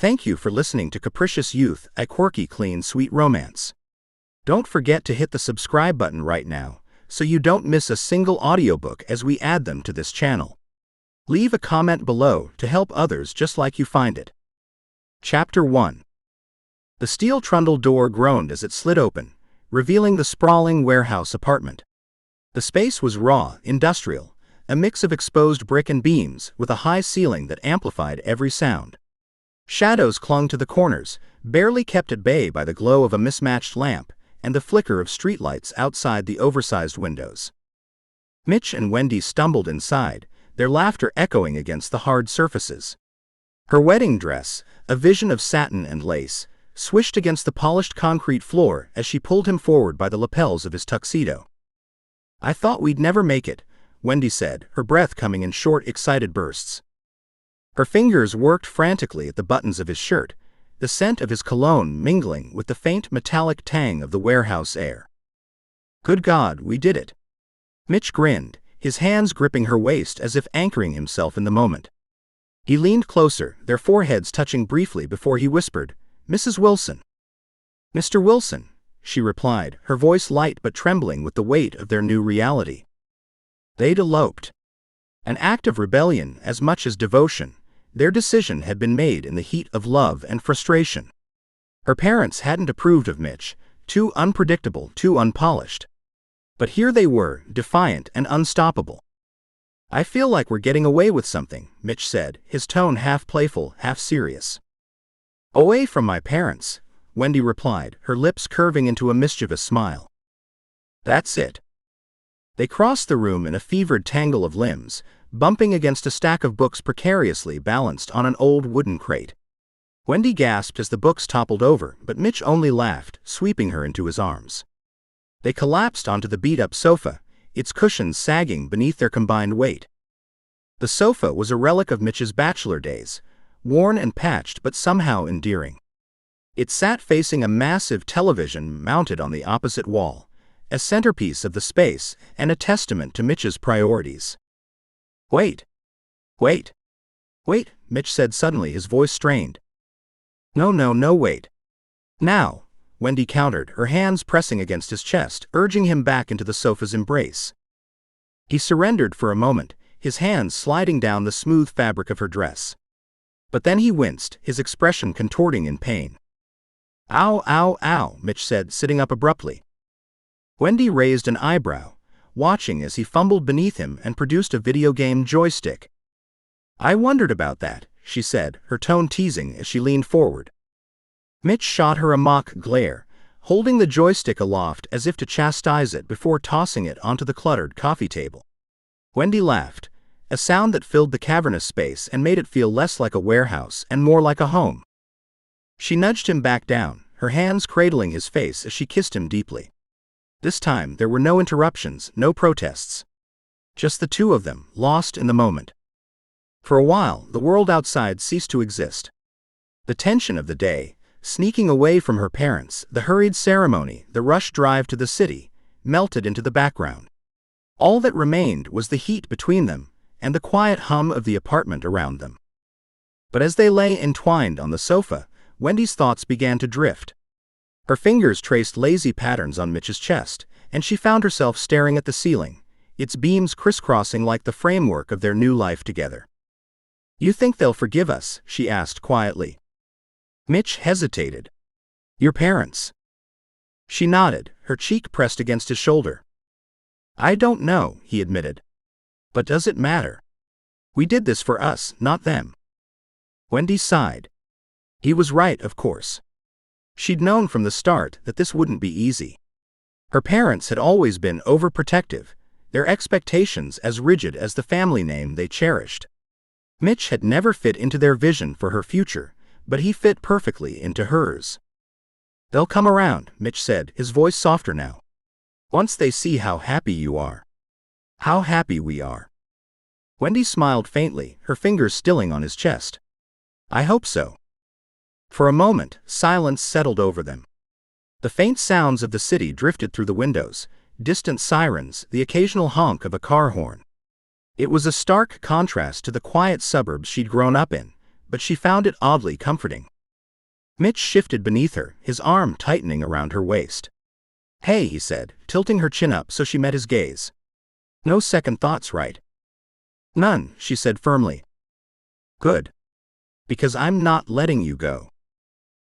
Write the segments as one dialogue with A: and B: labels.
A: Thank you for listening to Capricious Youth, a quirky, clean, sweet romance. Don't forget to hit the subscribe button right now, so you don't miss a single audiobook as we add them to this channel. Leave a comment below to help others just like you find it. Chapter 1. The steel trundle door groaned as it slid open, revealing the sprawling warehouse apartment. The space was raw, industrial, a mix of exposed brick and beams with a high ceiling that amplified every sound. Shadows clung to the corners, barely kept at bay by the glow of a mismatched lamp and the flicker of streetlights outside the oversized windows. Mitch and Wendy stumbled inside, their laughter echoing against the hard surfaces. Her wedding dress, a vision of satin and lace, swished against the polished concrete floor as she pulled him forward by the lapels of his tuxedo. "I thought we'd never make it," Wendy said, her breath coming in short, excited bursts. Her fingers worked frantically at the buttons of his shirt, the scent of his cologne mingling with the faint metallic tang of the warehouse air. "Good God, we did it." Mitch grinned, his hands gripping her waist as if anchoring himself in the moment. He leaned closer, their foreheads touching briefly before he whispered, "Mrs. Wilson." "Mr. Wilson," she replied, her voice light but trembling with the weight of their new reality. They'd eloped. An act of rebellion as much as devotion. Their decision had been made in the heat of love and frustration. Her parents hadn't approved of Mitch, too unpredictable, too unpolished. But here they were, defiant and unstoppable. "I feel like we're getting away with something," Mitch said, his tone half playful, half serious. "Away from my parents," Wendy replied, her lips curving into a mischievous smile. "That's it." They crossed the room in a fevered tangle of limbs, bumping against a stack of books precariously balanced on an old wooden crate. Wendy gasped as the books toppled over, but Mitch only laughed, sweeping her into his arms. They collapsed onto the beat-up sofa, its cushions sagging beneath their combined weight. The sofa was a relic of Mitch's bachelor days, worn and patched but somehow endearing. It sat facing a massive television mounted on the opposite wall, a centerpiece of the space and a testament to Mitch's priorities. "Wait. Wait. Wait," Mitch said suddenly, his voice strained. No, wait." "Now," Wendy countered, her hands pressing against his chest, urging him back into the sofa's embrace. He surrendered for a moment, his hands sliding down the smooth fabric of her dress. But then he winced, his expression contorting in pain. "Ow, ow, ow," Mitch said, sitting up abruptly. Wendy raised an eyebrow, watching as he fumbled beneath him and produced a video game joystick. "I wondered about that," she said, her tone teasing as she leaned forward. Mitch shot her a mock glare, holding the joystick aloft as if to chastise it before tossing it onto the cluttered coffee table. Wendy laughed, a sound that filled the cavernous space and made it feel less like a warehouse and more like a home. She nudged him back down, her hands cradling his face as she kissed him deeply. This time there were no interruptions, no protests. Just the two of them, lost in the moment. For a while, the world outside ceased to exist. The tension of the day, sneaking away from her parents, the hurried ceremony, the rushed drive to the city, melted into the background. All that remained was the heat between them and the quiet hum of the apartment around them. But as they lay entwined on the sofa, Wendy's thoughts began to drift. Her fingers traced lazy patterns on Mitch's chest, and she found herself staring at the ceiling, its beams crisscrossing like the framework of their new life together. "You think they'll forgive us?" she asked quietly. Mitch hesitated. "Your parents?" She nodded, her cheek pressed against his shoulder. "I don't know," he admitted. "But does it matter? We did this for us, not them." Wendy sighed. He was right, of course. She'd known from the start that this wouldn't be easy. Her parents had always been overprotective, their expectations as rigid as the family name they cherished. Mitch had never fit into their vision for her future, but he fit perfectly into hers. "They'll come around," Mitch said, his voice softer now. "Once they see how happy you are. How happy we are." Wendy smiled faintly, her fingers stilling on his chest. "I hope so." For a moment, silence settled over them. The faint sounds of the city drifted through the windows, distant sirens, the occasional honk of a car horn. It was a stark contrast to the quiet suburbs she'd grown up in, but she found it oddly comforting. Mitch shifted beneath her, his arm tightening around her waist. "Hey," he said, tilting her chin up so she met his gaze. "No second thoughts, right?" "None," she said firmly. "Good. Because I'm not letting you go."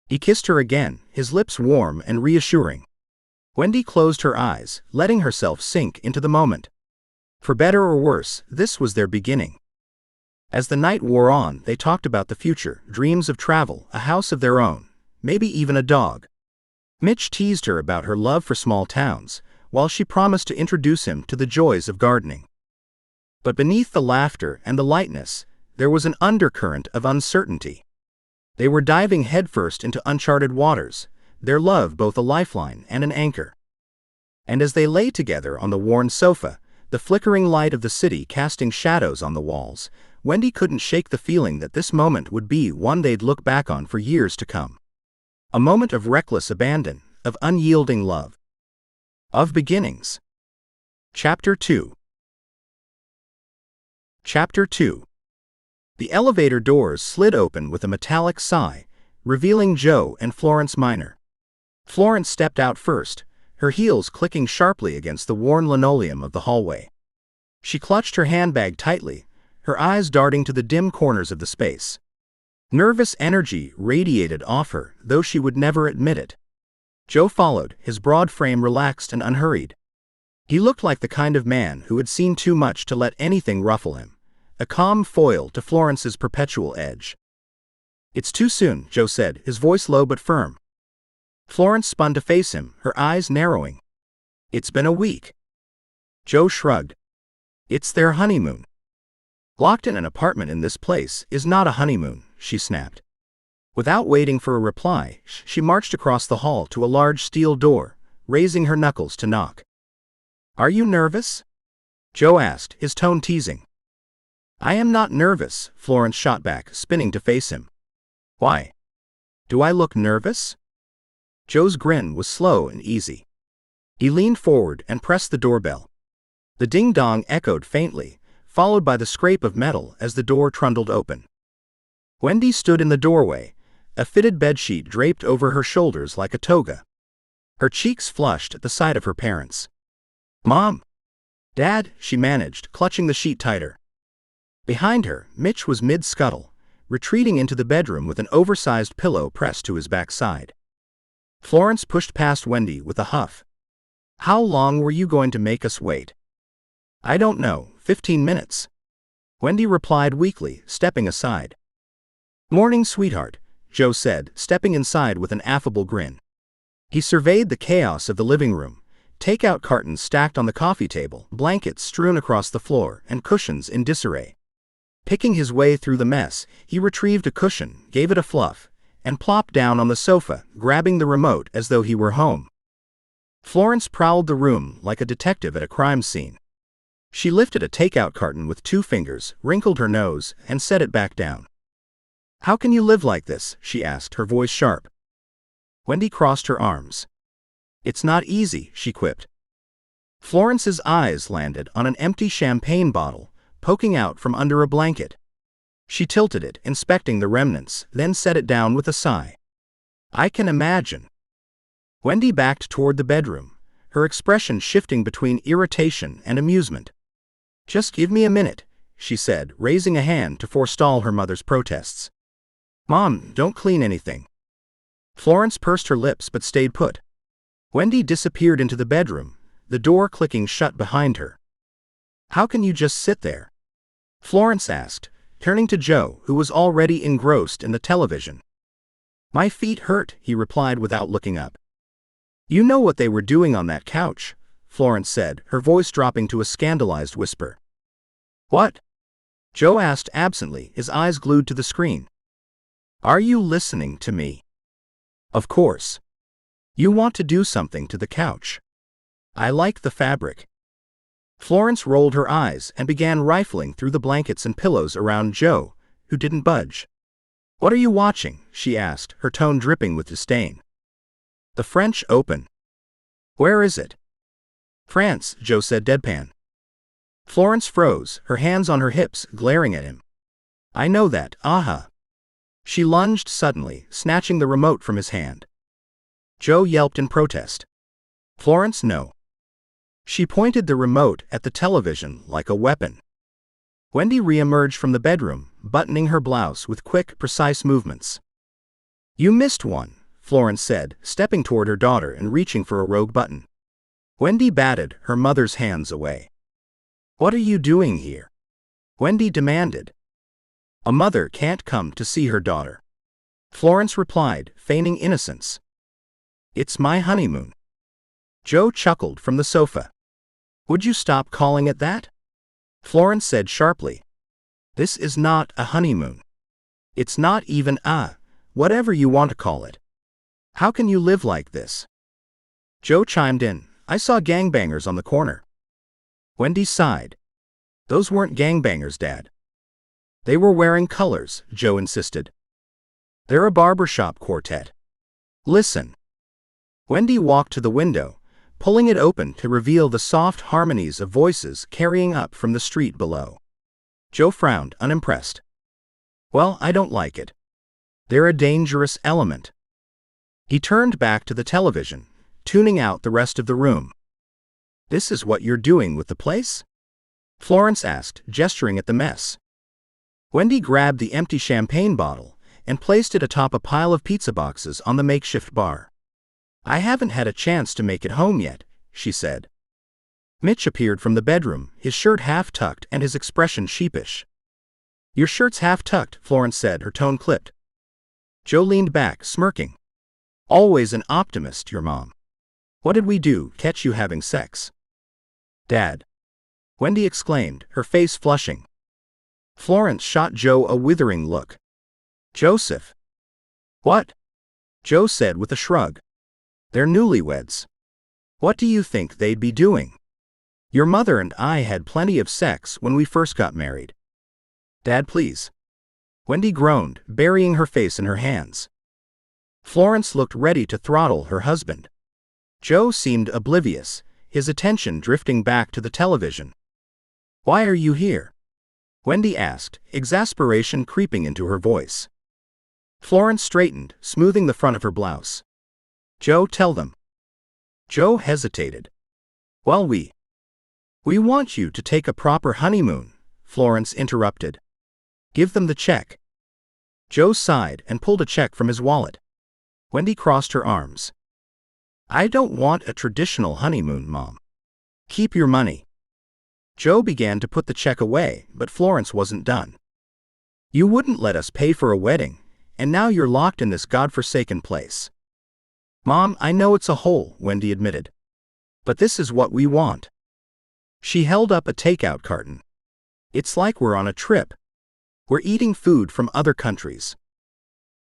A: He kissed her again, his lips warm and reassuring. Wendy closed her eyes, letting herself sink into the moment. For better or worse, this was their beginning. As the night wore on, they talked about the future, dreams of travel, a house of their own, maybe even a dog. Mitch teased her about her love for small towns, while she promised to introduce him to the joys of gardening. But beneath the laughter and the lightness, there was an undercurrent of uncertainty. They were diving headfirst into uncharted waters, their love both a lifeline and an anchor. And as they lay together on the worn sofa, the flickering light of the city casting shadows on the walls, Wendy couldn't shake the feeling that this moment would be one they'd look back on for years to come. A moment of reckless abandon, of unyielding love. Of beginnings. Chapter 2. Chapter 2. The elevator doors slid open with a metallic sigh, revealing Joe and Florence Minor. Florence stepped out first, her heels clicking sharply against the worn linoleum of the hallway. She clutched her handbag tightly, her eyes darting to the dim corners of the space. Nervous energy radiated off her, though she would never admit it. Joe followed, his broad frame relaxed and unhurried. He looked like the kind of man who had seen too much to let anything ruffle him, a calm foil to Florence's perpetual edge. "It's too soon," Joe said, his voice low but firm. Florence spun to face him, her eyes narrowing. "It's been a week." Joe shrugged. "It's their honeymoon." "Locked in an apartment in this place is not a honeymoon," she snapped. Without waiting for a reply, she marched across the hall to a large steel door, raising her knuckles to knock. "Are you nervous?" Joe asked, his tone teasing. "I am not nervous," Florence shot back, spinning to face him. "Why? Do I look nervous?" Joe's grin was slow and easy. He leaned forward and pressed the doorbell. The ding-dong echoed faintly, followed by the scrape of metal as the door trundled open. Wendy stood in the doorway, a fitted bedsheet draped over her shoulders like a toga. Her cheeks flushed at the sight of her parents. "Mom! Dad," she managed, clutching the sheet tighter. Behind her, Mitch was mid-scuttle, retreating into the bedroom with an oversized pillow pressed to his backside. Florence pushed past Wendy with a huff. "How long were you going to make us wait?" "I don't know, 15 minutes. Wendy replied weakly, stepping aside. "Morning, sweetheart," Joe said, stepping inside with an affable grin. He surveyed the chaos of the living room, takeout cartons stacked on the coffee table, blankets strewn across the floor, and cushions in disarray. Picking his way through the mess, he retrieved a cushion, gave it a fluff, and plopped down on the sofa, grabbing the remote as though he were home. Florence prowled the room like a detective at a crime scene. She lifted a takeout carton with 2 fingers, wrinkled her nose, and set it back down. "How can you live like this?" she asked, her voice sharp. Wendy crossed her arms. "It's not easy," she quipped. Florence's eyes landed on an empty champagne bottle, poking out from under a blanket. She tilted it, inspecting the remnants, then set it down with a sigh. "I can imagine." Wendy backed toward the bedroom, her expression shifting between irritation and amusement. "Just give me a minute," she said, raising a hand to forestall her mother's protests. "Mom, don't clean anything." Florence pursed her lips but stayed put. Wendy disappeared into the bedroom, the door clicking shut behind her. "How can you just sit there?" Florence asked, turning to Joe, who was already engrossed in the television. "My feet hurt," he replied without looking up. "You know what they were doing on that couch," Florence said, her voice dropping to a scandalized whisper. "What?" Joe asked absently, his eyes glued to the screen. "Are you listening to me?" "Of course. You want to do something to the couch." "I like the fabric." Florence rolled her eyes and began rifling through the blankets and pillows around Joe, who didn't budge. "What are you watching?" she asked, her tone dripping with disdain. "The French Open." "Where is it?" "France," Joe said deadpan. Florence froze, her hands on her hips, glaring at him. "I know that, aha." She lunged suddenly, snatching the remote from his hand. Joe yelped in protest. Florence, no. She pointed the remote at the television like a weapon. Wendy re-emerged from the bedroom, buttoning her blouse with quick, precise movements. You missed one, Florence said, stepping toward her daughter and reaching for a rogue button. Wendy batted her mother's hands away. What are you doing here? Wendy demanded. A mother can't come to see her daughter. Florence replied, feigning innocence. It's my honeymoon. Joe chuckled from the sofa. Would you stop calling it that? Florence said sharply. This is not a honeymoon. It's not even whatever you want to call it. How can you live like this? Joe chimed in. I saw gangbangers on the corner. Wendy sighed. Those weren't gangbangers, Dad. They were wearing colors, Joe insisted. They're a barbershop quartet. Listen. Wendy walked to the window, pulling it open to reveal the soft harmonies of voices carrying up from the street below. Joe frowned, unimpressed. Well, I don't like it. They're a dangerous element. He turned back to the television, tuning out the rest of the room. This is what you're doing with the place? Florence asked, gesturing at the mess. Wendy grabbed the empty champagne bottle and placed it atop a pile of pizza boxes on the makeshift bar. I haven't had a chance to make it home yet, she said. Mitch appeared from the bedroom, his shirt half-tucked and his expression sheepish. Your shirt's half-tucked, Florence said, her tone clipped. Joe leaned back, smirking. Always an optimist, your mom. What did we do, catch you having sex? Dad. Wendy exclaimed, her face flushing. Florence shot Joe a withering look. Joseph. What? Joe said with a shrug. They're newlyweds. What do you think they'd be doing? Your mother and I had plenty of sex when we first got married. Dad, please. Wendy groaned, burying her face in her hands. Florence looked ready to throttle her husband. Joe seemed oblivious, his attention drifting back to the television. Why are you here? Wendy asked, exasperation creeping into her voice. Florence straightened, smoothing the front of her blouse. Joe, tell them. Joe hesitated. Well, we want you to take a proper honeymoon, Florence interrupted. Give them the check. Joe sighed and pulled a check from his wallet. Wendy crossed her arms. I don't want a traditional honeymoon, Mom. Keep your money. Joe began to put the check away, but Florence wasn't done. You wouldn't let us pay for a wedding, and now you're locked in this godforsaken place. Mom, I know it's a hole, Wendy admitted. But this is what we want. She held up a takeout carton. It's like we're on a trip. We're eating food from other countries.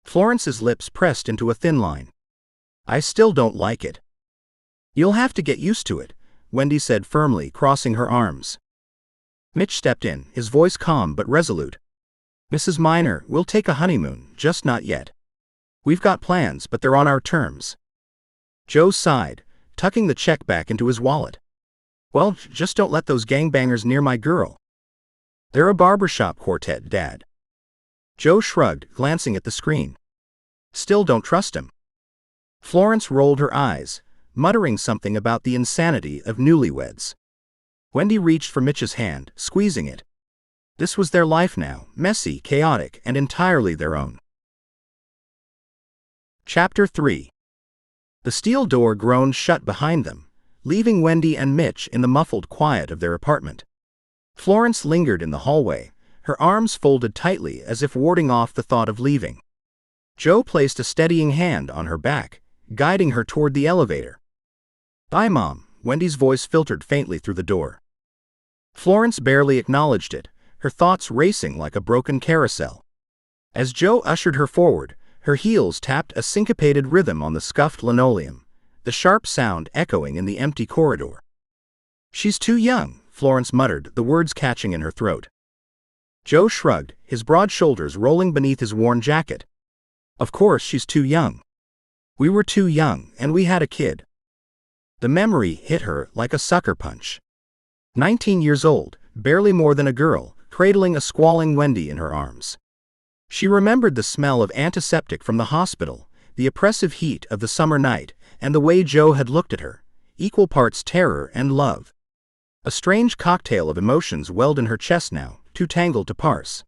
A: Florence's lips pressed into a thin line. I still don't like it. You'll have to get used to it, Wendy said firmly, crossing her arms. Mitch stepped in, his voice calm but resolute. Mrs. Minor, we'll take a honeymoon, just not yet. We've got plans, but they're on our terms. Joe sighed, tucking the check back into his wallet. Well, just don't let those gangbangers near my girl. They're a barbershop quartet, Dad. Joe shrugged, glancing at the screen. Still don't trust him. Florence rolled her eyes, muttering something about the insanity of newlyweds. Wendy reached for Mitch's hand, squeezing it. This was their life now, messy, chaotic, and entirely their own. Chapter 3. The steel door groaned shut behind them, leaving Wendy and Mitch in the muffled quiet of their apartment. Florence lingered in the hallway, her arms folded tightly as if warding off the thought of leaving. Joe placed a steadying hand on her back, guiding her toward the elevator. Bye, Mom, Wendy's voice filtered faintly through the door. Florence barely acknowledged it, her thoughts racing like a broken carousel. As Joe ushered her forward, her heels tapped a syncopated rhythm on the scuffed linoleum, the sharp sound echoing in the empty corridor. She's too young, Florence muttered, the words catching in her throat. Joe shrugged, his broad shoulders rolling beneath his worn jacket. Of course she's too young. We were too young, and we had a kid. The memory hit her like a sucker punch. 19 years old, barely more than a girl, cradling a squalling Wendy in her arms. She remembered the smell of antiseptic from the hospital, the oppressive heat of the summer night, and the way Joe had looked at her, equal parts terror and love. A strange cocktail of emotions welled in her chest now, too tangled to parse.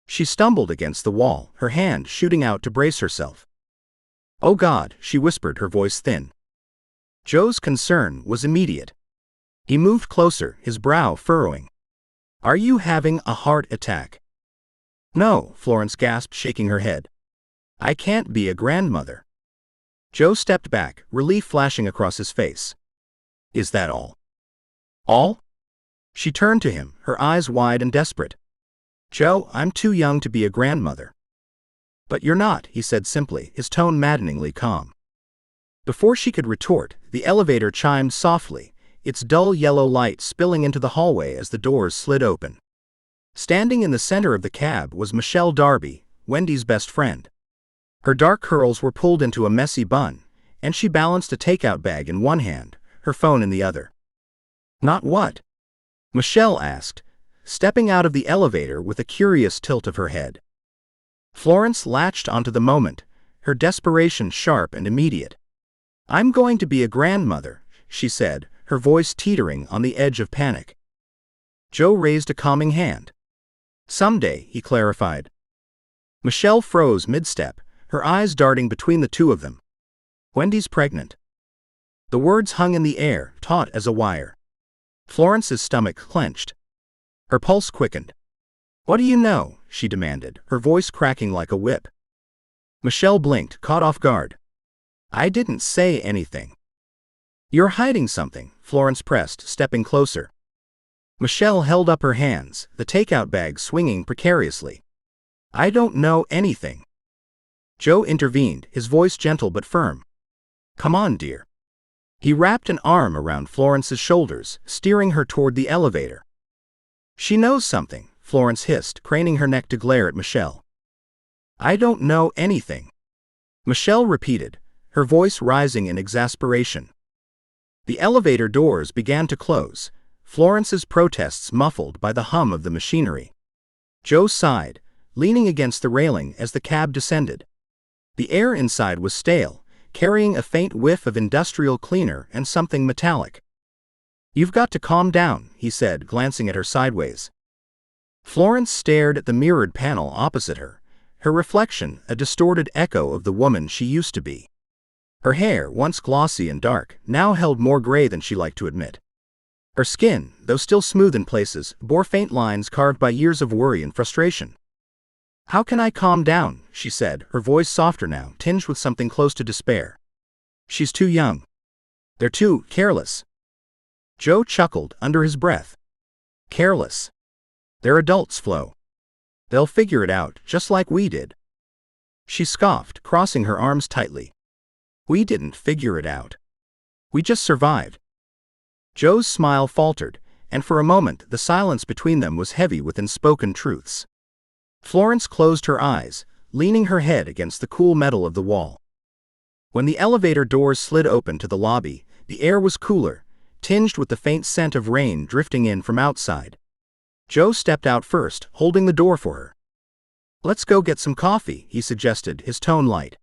A: She stumbled against the wall, her hand shooting out to brace herself. "Oh God," she whispered, her voice thin. Joe's concern was immediate. He moved closer, his brow furrowing. "Are you having a heart attack?" "No," Florence gasped, shaking her head. "I can't be a grandmother." Joe stepped back, relief flashing across his face. "Is that all?" "All?" She turned to him, her eyes wide and desperate. "Joe, I'm too young to be a grandmother." "But you're not," he said simply, his tone maddeningly calm. Before she could retort, the elevator chimed softly, its dull yellow light spilling into the hallway as the doors slid open. Standing in the center of the cab was Michelle Darby, Wendy's best friend. Her dark curls were pulled into a messy bun, and she balanced a takeout bag in one hand, her phone in the other. "Not what?" Michelle asked, stepping out of the elevator with a curious tilt of her head. Florence latched onto the moment, her desperation sharp and immediate. "I'm going to be a grandmother," she said, her voice teetering on the edge of panic. Joe raised a calming hand. "Someday," he clarified. Michelle froze mid-step, her eyes darting between the two of them. "Wendy's pregnant." The words hung in the air, taut as a wire. Florence's stomach clenched. Her pulse quickened. "What do you know?" she demanded, her voice cracking like a whip. Michelle blinked, caught off guard. "I didn't say anything." "You're hiding something," Florence pressed, stepping closer. Michelle held up her hands, the takeout bag swinging precariously. "I don't know anything." Joe intervened, his voice gentle but firm. "Come on, dear." He wrapped an arm around Florence's shoulders, steering her toward the elevator. "She knows something," Florence hissed, craning her neck to glare at Michelle. "I don't know anything," Michelle repeated, her voice rising in exasperation. The elevator doors began to close, Florence's protests muffled by the hum of the machinery. Joe sighed, leaning against the railing as the cab descended. The air inside was stale, carrying a faint whiff of industrial cleaner and something metallic. "You've got to calm down," he said, glancing at her sideways. Florence stared at the mirrored panel opposite her, her reflection a distorted echo of the woman she used to be. Her hair, once glossy and dark, now held more gray than she liked to admit. Her skin, though still smooth in places, bore faint lines carved by years of worry and frustration. "How can I calm down?" she said, her voice softer now, tinged with something close to despair. "She's too young. They're too careless." Joe chuckled under his breath. "Careless? They're adults, Flo. They'll figure it out, just like we did." She scoffed, crossing her arms tightly. "We didn't figure it out. We just survived." Joe's smile faltered, and for a moment the silence between them was heavy with unspoken truths. Florence closed her eyes, leaning her head against the cool metal of the wall. When the elevator doors slid open to the lobby, the air was cooler, tinged with the faint scent of rain drifting in from outside. Joe stepped out first, holding the door for her. "Let's go get some coffee," he suggested, his tone light.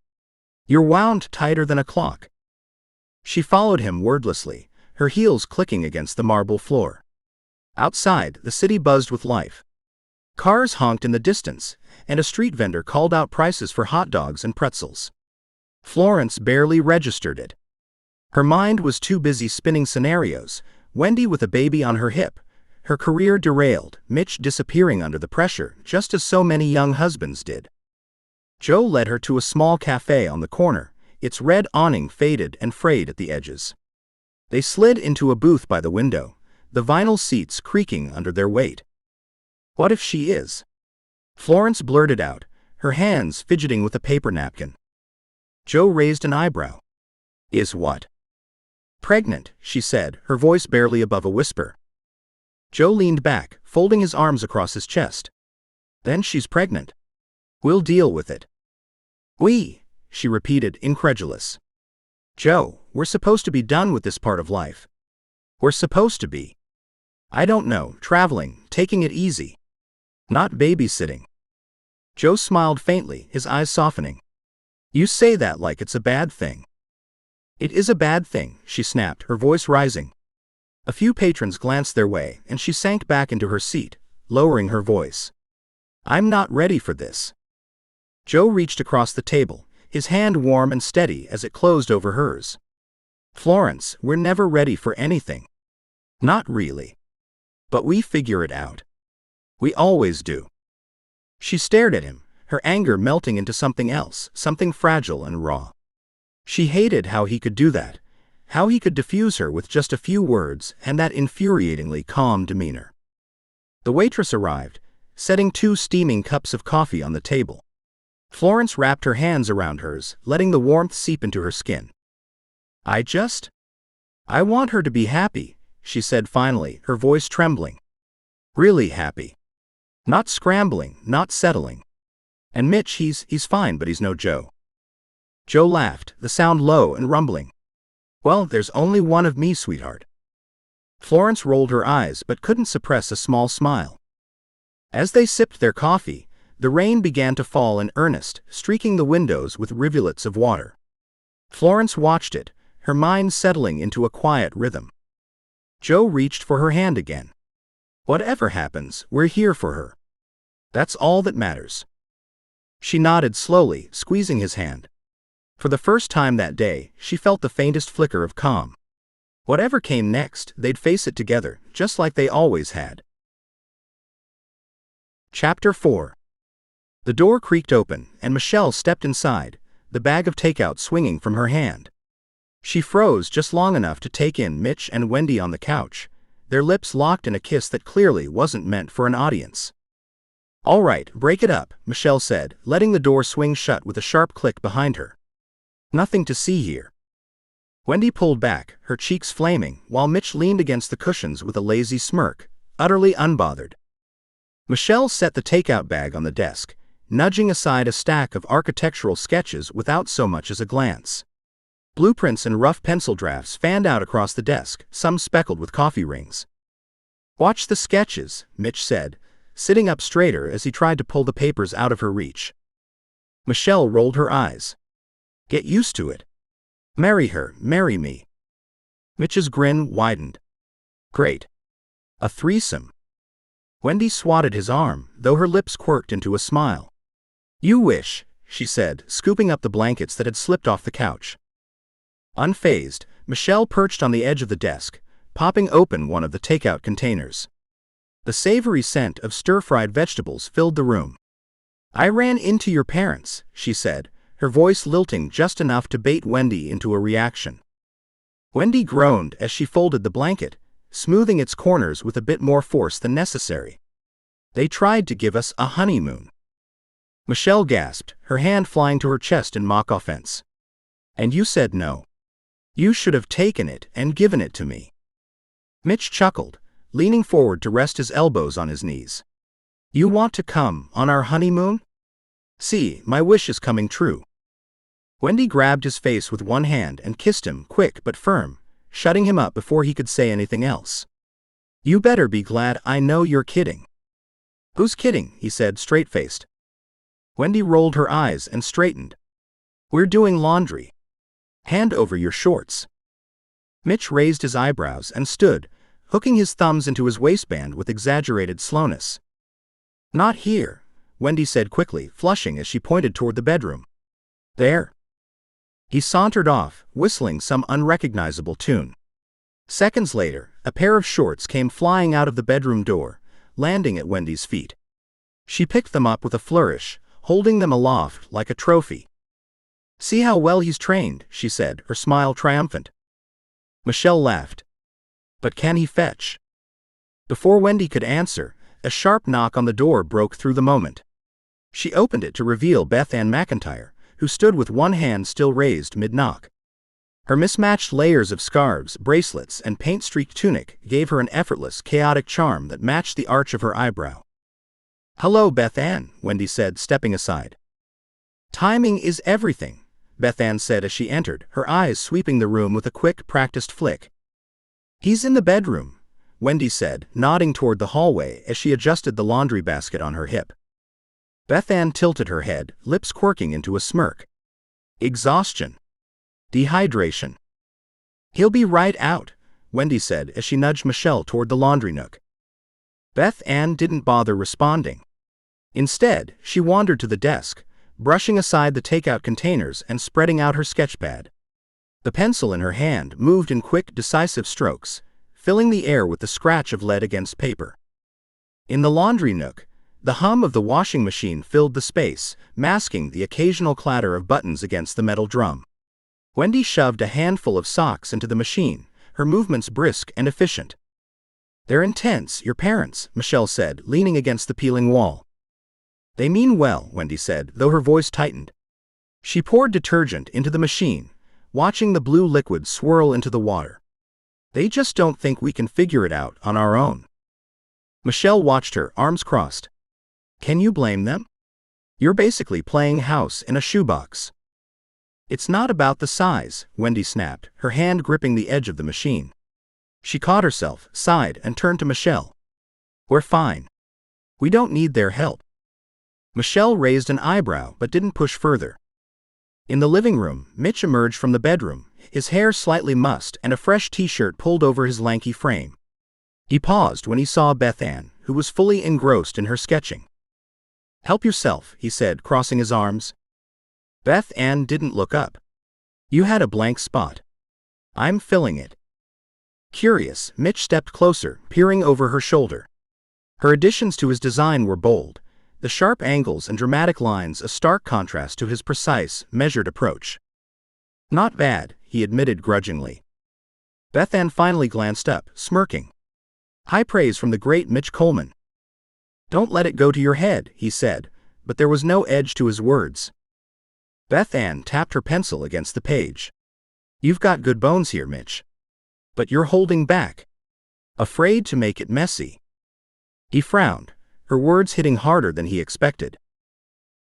A: "You're wound tighter than a clock." She followed him wordlessly, her heels clicking against the marble floor. Outside, the city buzzed with life. Cars honked in the distance, and a street vendor called out prices for hot dogs and pretzels. Florence barely registered it. Her mind was too busy spinning scenarios, Wendy with a baby on her hip, her career derailed, Mitch disappearing under the pressure, just as so many young husbands did. Joe led her to a small cafe on the corner, its red awning faded and frayed at the edges. They slid into a booth by the window, the vinyl seats creaking under their weight. "What if she is?" Florence blurted out, her hands fidgeting with a paper napkin. Joe raised an eyebrow. "Is what?" "Pregnant," she said, her voice barely above a whisper. Joe leaned back, folding his arms across his chest. "Then she's pregnant. We'll deal with it." "We," she repeated, incredulous. "Joe, we're supposed to be done with this part of life. We're supposed to be. I don't know, traveling, taking it easy. Not babysitting." Joe smiled faintly, his eyes softening. You say that like it's a bad thing. It is a bad thing, she snapped, her voice rising. A few patrons glanced their way, and she sank back into her seat, lowering her voice. I'm not ready for this. Joe reached across the table, his hand warm and steady as it closed over hers. Florence, we're never ready for anything. Not really. But we figure it out. We always do. She stared at him, her anger melting into something else, something fragile and raw. She hated how he could do that, how he could diffuse her with just a few words and that infuriatingly calm demeanor. The waitress arrived, setting 2 steaming cups of coffee on the table. Florence wrapped her hands around hers, letting the warmth seep into her skin. I want her to be happy, she said finally, her voice trembling. Really happy. Not scrambling, not settling. And Mitch, he's fine, but he's no Joe. Joe laughed, the sound low and rumbling. Well, there's only one of me, sweetheart. Florence rolled her eyes but couldn't suppress a small smile. As they sipped their coffee, the rain began to fall in earnest, streaking the windows with rivulets of water. Florence watched it, her mind settling into a quiet rhythm. Joe reached for her hand again. Whatever happens, we're here for her. That's all that matters. She nodded slowly, squeezing his hand. For the first time that day, she felt the faintest flicker of calm. Whatever came next, they'd face it together, just like they always had. Chapter 4. The door creaked open, and Michelle stepped inside, the bag of takeout swinging from her hand. She froze just long enough to take in Mitch and Wendy on the couch, their lips locked in a kiss that clearly wasn't meant for an audience. All right, break it up, Michelle said, letting the door swing shut with a sharp click behind her. Nothing to see here. Wendy pulled back, her cheeks flaming, while Mitch leaned against the cushions with a lazy smirk, utterly unbothered. Michelle set the takeout bag on the desk, nudging aside a stack of architectural sketches without so much as a glance. Blueprints and rough pencil drafts fanned out across the desk, some speckled with coffee rings. Watch the sketches, Mitch said, sitting up straighter as he tried to pull the papers out of her reach. Michelle rolled her eyes. Get used to it. Marry her, marry me. Mitch's grin widened. Great. A threesome. Wendy swatted his arm, though her lips quirked into a smile. You wish, she said, scooping up the blankets that had slipped off the couch. Unfazed, Michelle perched on the edge of the desk, popping open one of the takeout containers. The savory scent of stir-fried vegetables filled the room. I ran into your parents, she said, her voice lilting just enough to bait Wendy into a reaction. Wendy groaned as she folded the blanket, smoothing its corners with a bit more force than necessary. They tried to give us a honeymoon. Michelle gasped, her hand flying to her chest in mock offense. And you said no. You should have taken it and given it to me. Mitch chuckled, leaning forward to rest his elbows on his knees. You want to come on our honeymoon? See, my wish is coming true. Wendy grabbed his face with one hand and kissed him, quick but firm, shutting him up before he could say anything else. You better be glad I know you're kidding. Who's kidding? He said, straight-faced. Wendy rolled her eyes and straightened. We're doing laundry. Hand over your shorts. Mitch raised his eyebrows and stood, hooking his thumbs into his waistband with exaggerated slowness. Not here, Wendy said quickly, flushing as she pointed toward the bedroom. There. He sauntered off, whistling some unrecognizable tune. Seconds later, a pair of shorts came flying out of the bedroom door, landing at Wendy's feet. She picked them up with a flourish, holding them aloft like a trophy. See how well he's trained, she said, her smile triumphant. Michelle laughed. But can he fetch? Before Wendy could answer, a sharp knock on the door broke through the moment. She opened it to reveal Beth Ann McIntyre, who stood with one hand still raised mid-knock. Her mismatched layers of scarves, bracelets, and paint-streaked tunic gave her an effortless, chaotic charm that matched the arch of her eyebrow. Hello, Beth Ann, Wendy said, stepping aside. Timing is everything, Beth Ann said as she entered, her eyes sweeping the room with a quick, practiced flick. He's in the bedroom, Wendy said, nodding toward the hallway as she adjusted the laundry basket on her hip. Beth Ann tilted her head, lips quirking into a smirk. Exhaustion. Dehydration. He'll be right out, Wendy said as she nudged Michelle toward the laundry nook. Beth Ann didn't bother responding. Instead, she wandered to the desk, brushing aside the takeout containers and spreading out her sketchpad. The pencil in her hand moved in quick, decisive strokes, filling the air with the scratch of lead against paper. In the laundry nook, the hum of the washing machine filled the space, masking the occasional clatter of buttons against the metal drum. Wendy shoved a handful of socks into the machine, her movements brisk and efficient. "They're intense, your parents," Michelle said, leaning against the peeling wall. "They mean well," Wendy said, though her voice tightened. She poured detergent into the machine, watching the blue liquid swirl into the water. "They just don't think we can figure it out on our own." Michelle watched her, arms crossed. "Can you blame them? You're basically playing house in a shoebox." "It's not about the size," Wendy snapped, her hand gripping the edge of the machine. She caught herself, sighed, and turned to Michelle. "We're fine. We don't need their help." Michelle raised an eyebrow but didn't push further. In the living room, Mitch emerged from the bedroom, his hair slightly mussed and a fresh t-shirt pulled over his lanky frame. He paused when he saw Beth Ann, who was fully engrossed in her sketching. "Help yourself," he said, crossing his arms. Beth Ann didn't look up. "You had a blank spot. I'm filling it." Curious, Mitch stepped closer, peering over her shoulder. Her additions to his design were bold, the sharp angles and dramatic lines a stark contrast to his precise, measured approach. "Not bad," he admitted grudgingly. Beth Ann finally glanced up, smirking. "High praise from the great Mitch Coleman." "Don't let it go to your head," he said, but there was no edge to his words. Beth Ann tapped her pencil against the page. "You've got good bones here, Mitch. But you're holding back. Afraid to make it messy." He frowned, her words hitting harder than he expected.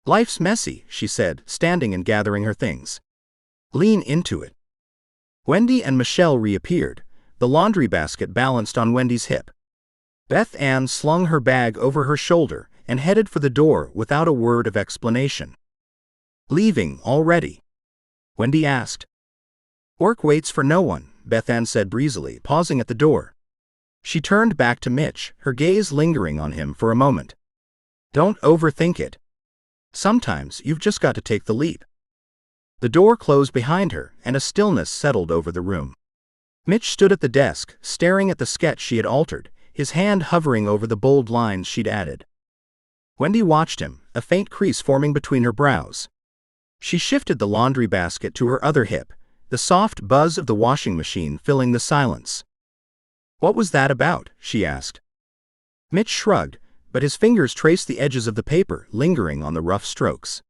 A: "Life's messy," she said, standing and gathering her things. "Lean into it." Wendy and Michelle reappeared, the laundry basket balanced on Wendy's hip. Beth Ann slung her bag over her shoulder and headed for the door without a word of explanation. "Leaving already?" Wendy asked. "Work waits for no one," Beth Ann said breezily, pausing at the door. She turned back to Mitch, her gaze lingering on him for a moment. "Don't overthink it. Sometimes you've just got to take the leap." The door closed behind her, and a stillness settled over the room. Mitch stood at the desk, staring at the sketch she had altered, his hand hovering over the bold lines she'd added. Wendy watched him, a faint crease forming between her brows. She shifted the laundry basket to her other hip, the soft buzz of the washing machine filling the silence. "What was that about?" she asked. Mitch shrugged, but his fingers traced the edges of the paper, lingering on the rough strokes.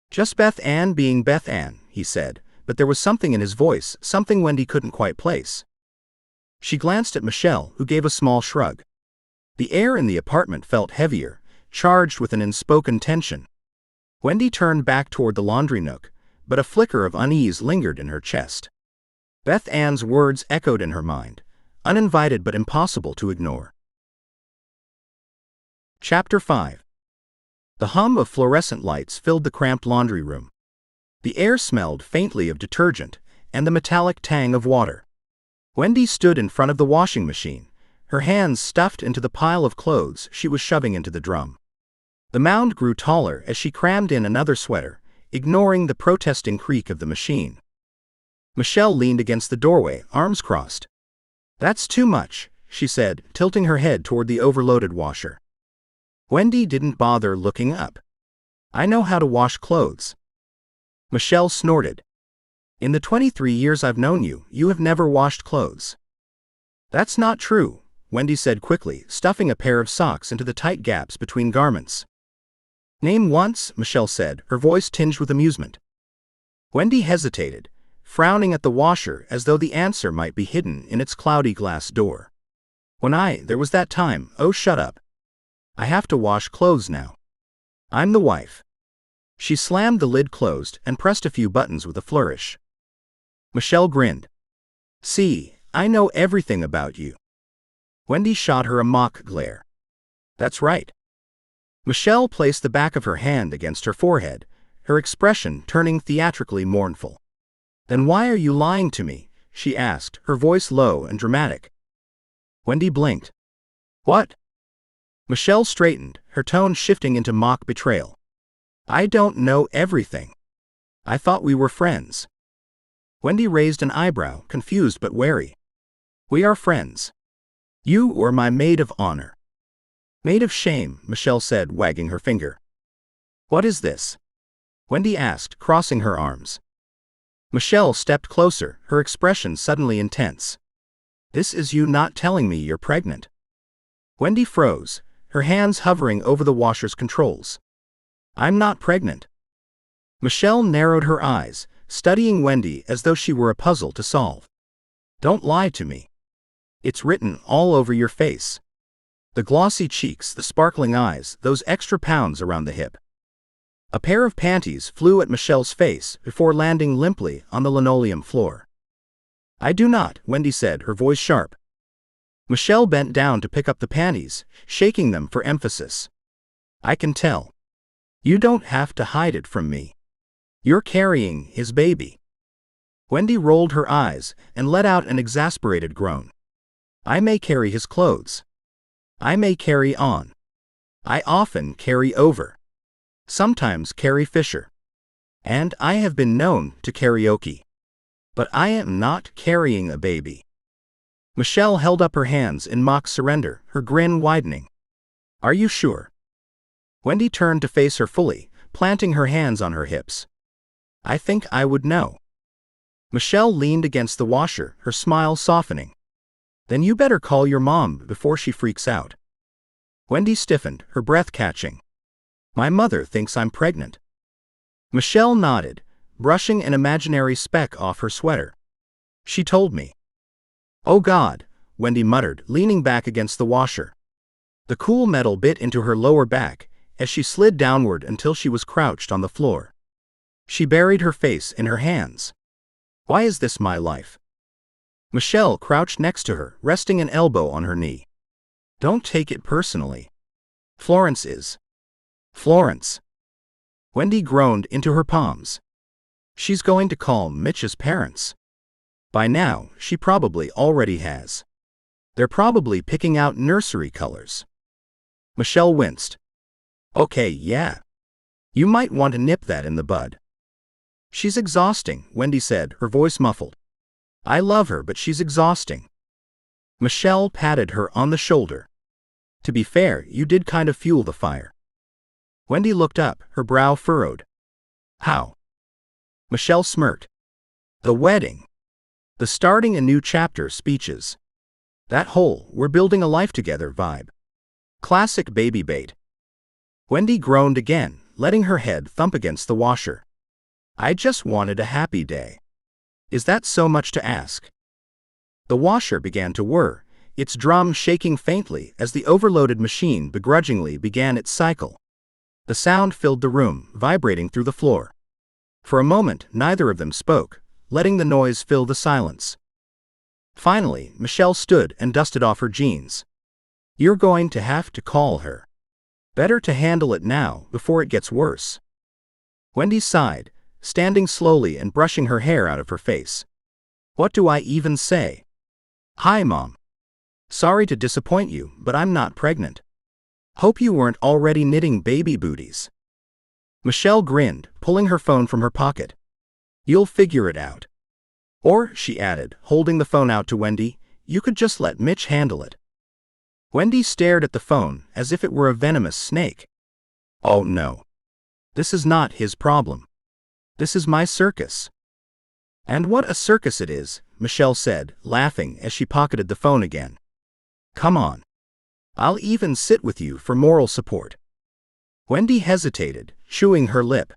A: "Just Beth Ann being Beth Ann," he said, but there was something in his voice, something Wendy couldn't quite place. She glanced at Michelle, who gave a small shrug. The air in the apartment felt heavier, charged with an unspoken tension. Wendy turned back toward the laundry nook, but a flicker of unease lingered in her chest. Beth Ann's words echoed in her mind, uninvited but impossible to ignore. Chapter 5. The hum of fluorescent lights filled the cramped laundry room. The air smelled faintly of detergent and the metallic tang of water. Wendy stood in front of the washing machine, her hands stuffed into the pile of clothes she was shoving into the drum. The mound grew taller as she crammed in another sweater, ignoring the protesting creak of the machine. Michelle leaned against the doorway, arms crossed. "That's too much," she said, tilting her head toward the overloaded washer. Wendy didn't bother looking up. "I know how to wash clothes." Michelle snorted. "In the 23 years I've known you, you have never washed clothes." "That's not true," Wendy said quickly, stuffing a pair of socks into the tight gaps between garments. "Name once," Michelle said, her voice tinged with amusement. Wendy hesitated, frowning at the washer as though the answer might be hidden in its cloudy glass door. There was that time, oh shut up. I have to wash clothes now. I'm the wife." She slammed the lid closed and pressed a few buttons with a flourish. Michelle grinned. "See, I know everything about you." Wendy shot her a mock glare. "That's right." Michelle placed the back of her hand against her forehead, her expression turning theatrically mournful. "Then why are you lying to me?" she asked, her voice low and dramatic. Wendy blinked. "What?" Michelle straightened, her tone shifting into mock betrayal. "I don't know everything. I thought we were friends." Wendy raised an eyebrow, confused but wary. "We are friends. You were my maid of honor." "Maid of shame," Michelle said, wagging her finger. "What is this?" Wendy asked, crossing her arms. Michelle stepped closer, her expression suddenly intense. "This is you not telling me you're pregnant." Wendy froze, her hands hovering over the washer's controls. "I'm not pregnant." Michelle narrowed her eyes, studying Wendy as though she were a puzzle to solve. "Don't lie to me. It's written all over your face. The glossy cheeks, the sparkling eyes, those extra pounds around the hip." A pair of panties flew at Michelle's face before landing limply on the linoleum floor. "I do not," Wendy said, her voice sharp. Michelle bent down to pick up the panties, shaking them for emphasis. "I can tell. You don't have to hide it from me. You're carrying his baby." Wendy rolled her eyes and let out an exasperated groan. "I may carry his clothes. I may carry on. I often carry over. Sometimes carry Fisher. And I have been known to karaoke. But I am not carrying a baby." Michelle held up her hands in mock surrender, her grin widening. "Are you sure?" Wendy turned to face her fully, planting her hands on her hips. "I think I would know." Michelle leaned against the washer, her smile softening. "Then you better call your mom before she freaks out." Wendy stiffened, her breath catching. "My mother thinks I'm pregnant." Michelle nodded, brushing an imaginary speck off her sweater. "She told me." "Oh God," Wendy muttered, leaning back against the washer. The cool metal bit into her lower back as she slid downward until she was crouched on the floor. She buried her face in her hands. "Why is this my life?" Michelle crouched next to her, resting an elbow on her knee. "Don't take it personally. Florence is. Florence." Wendy groaned into her palms. "She's going to call Mitch's parents. By now, she probably already has. They're probably picking out nursery colors." Michelle winced. "Okay, yeah. You might want to nip that in the bud." "She's exhausting," Wendy said, her voice muffled. "I love her, but she's exhausting." Michelle patted her on the shoulder. "To be fair, you did kind of fuel the fire." Wendy looked up, her brow furrowed. "How?" Michelle smirked. "The wedding. The starting a new chapter speeches. That whole 'we're building a life together' vibe. Classic baby bait." Wendy groaned again, letting her head thump against the washer. "I just wanted a happy day. Is that so much to ask?" The washer began to whir, its drum shaking faintly as the overloaded machine begrudgingly began its cycle. The sound filled the room, vibrating through the floor. For a moment, neither of them spoke, letting the noise fill the silence. Finally, Michelle stood and dusted off her jeans. "You're going to have to call her. Better to handle it now before it gets worse." Wendy sighed, standing slowly and brushing her hair out of her face. "What do I even say? Hi, Mom. Sorry to disappoint you, but I'm not pregnant. Hope you weren't already knitting baby booties." Michelle grinned, pulling her phone from her pocket. "You'll figure it out. Or," she added, holding the phone out to Wendy, "you could just let Mitch handle it." Wendy stared at the phone as if it were a venomous snake. "Oh no. This is not his problem. This is my circus." "And what a circus it is," Michelle said, laughing as she pocketed the phone again. "Come on. I'll even sit with you for moral support." Wendy hesitated, chewing her lip.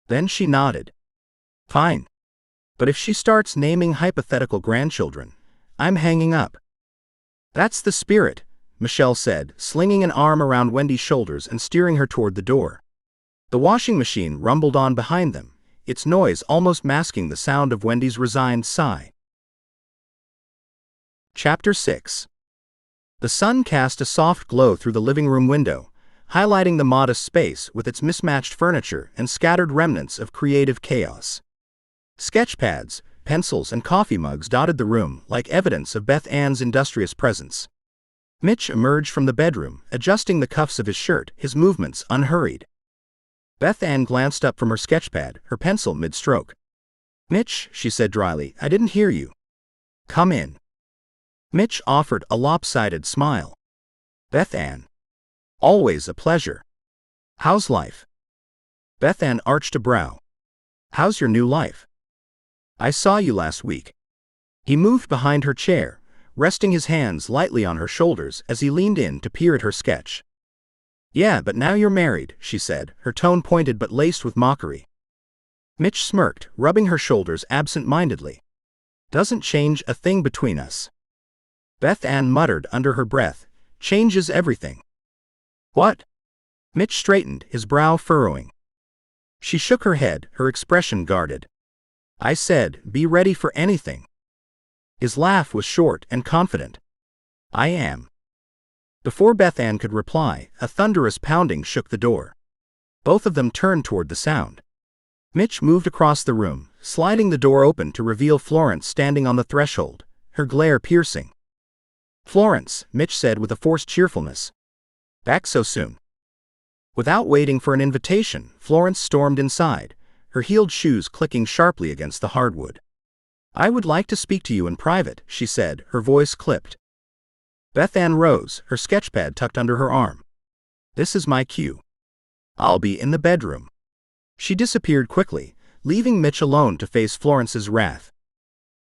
A: Then she nodded. "Fine. But if she starts naming hypothetical grandchildren, I'm hanging up." "That's the spirit," Michelle said, slinging an arm around Wendy's shoulders and steering her toward the door. The washing machine rumbled on behind them, its noise almost masking the sound of Wendy's resigned sigh. Chapter 6. The sun cast a soft glow through the living room window, highlighting the modest space with its mismatched furniture and scattered remnants of creative chaos. Sketchpads, pencils, and coffee mugs dotted the room like evidence of Beth Ann's industrious presence. Mitch emerged from the bedroom, adjusting the cuffs of his shirt, his movements unhurried. Beth Ann glanced up from her sketchpad, her pencil mid-stroke. "Mitch," she said dryly, "I didn't hear you." "Come in." Mitch offered a lopsided smile. "Beth Ann. Always a pleasure. How's life?" Beth Ann arched a brow. "How's your new life? I saw you last week." He moved behind her chair, resting his hands lightly on her shoulders as he leaned in to peer at her sketch. "Yeah, but now you're married," she said, her tone pointed but laced with mockery. Mitch smirked, rubbing her shoulders absent-mindedly. "Doesn't change a thing between us." Beth Ann muttered under her breath, "Changes everything." "What?" Mitch straightened, his brow furrowing. She shook her head, her expression guarded. "I said, be ready for anything." His laugh was short and confident. "I am." Before Beth Ann could reply, a thunderous pounding shook the door. Both of them turned toward the sound. Mitch moved across the room, sliding the door open to reveal Florence standing on the threshold, her glare piercing. "Florence," Mitch said with a forced cheerfulness. "Back so soon?" Without waiting for an invitation, Florence stormed inside, her heeled shoes clicking sharply against the hardwood. "I would like to speak to you in private," she said, her voice clipped. Beth Ann rose, her sketchpad tucked under her arm. "This is my cue. I'll be in the bedroom." She disappeared quickly, leaving Mitch alone to face Florence's wrath.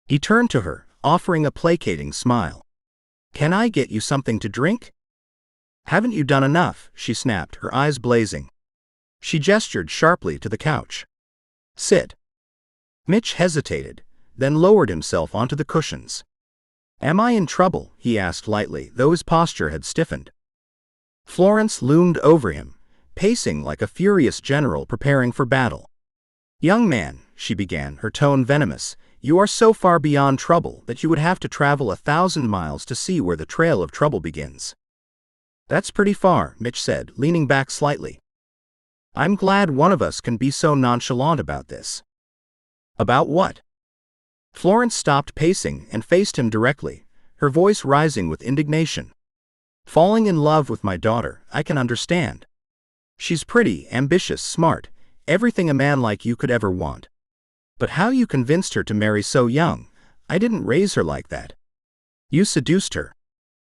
A: He turned to her, offering a placating smile. "Can I get you something to drink?" "Haven't you done enough?" she snapped, her eyes blazing. She gestured sharply to the couch. "Sit." Mitch hesitated, then lowered himself onto the cushions. "Am I in trouble?" he asked lightly, though his posture had stiffened. Florence loomed over him, pacing like a furious general preparing for battle. "Young man," she began, her tone venomous, "you are so far beyond trouble that you would have to travel 1,000 miles to see where the trail of trouble begins." "That's pretty far," Mitch said, leaning back slightly. "I'm glad one of us can be so nonchalant about this." "About what?" Florence stopped pacing and faced him directly, her voice rising with indignation. "Falling in love with my daughter, I can understand. She's pretty, ambitious, smart, everything a man like you could ever want. But how you convinced her to marry so young, I didn't raise her like that. You seduced her.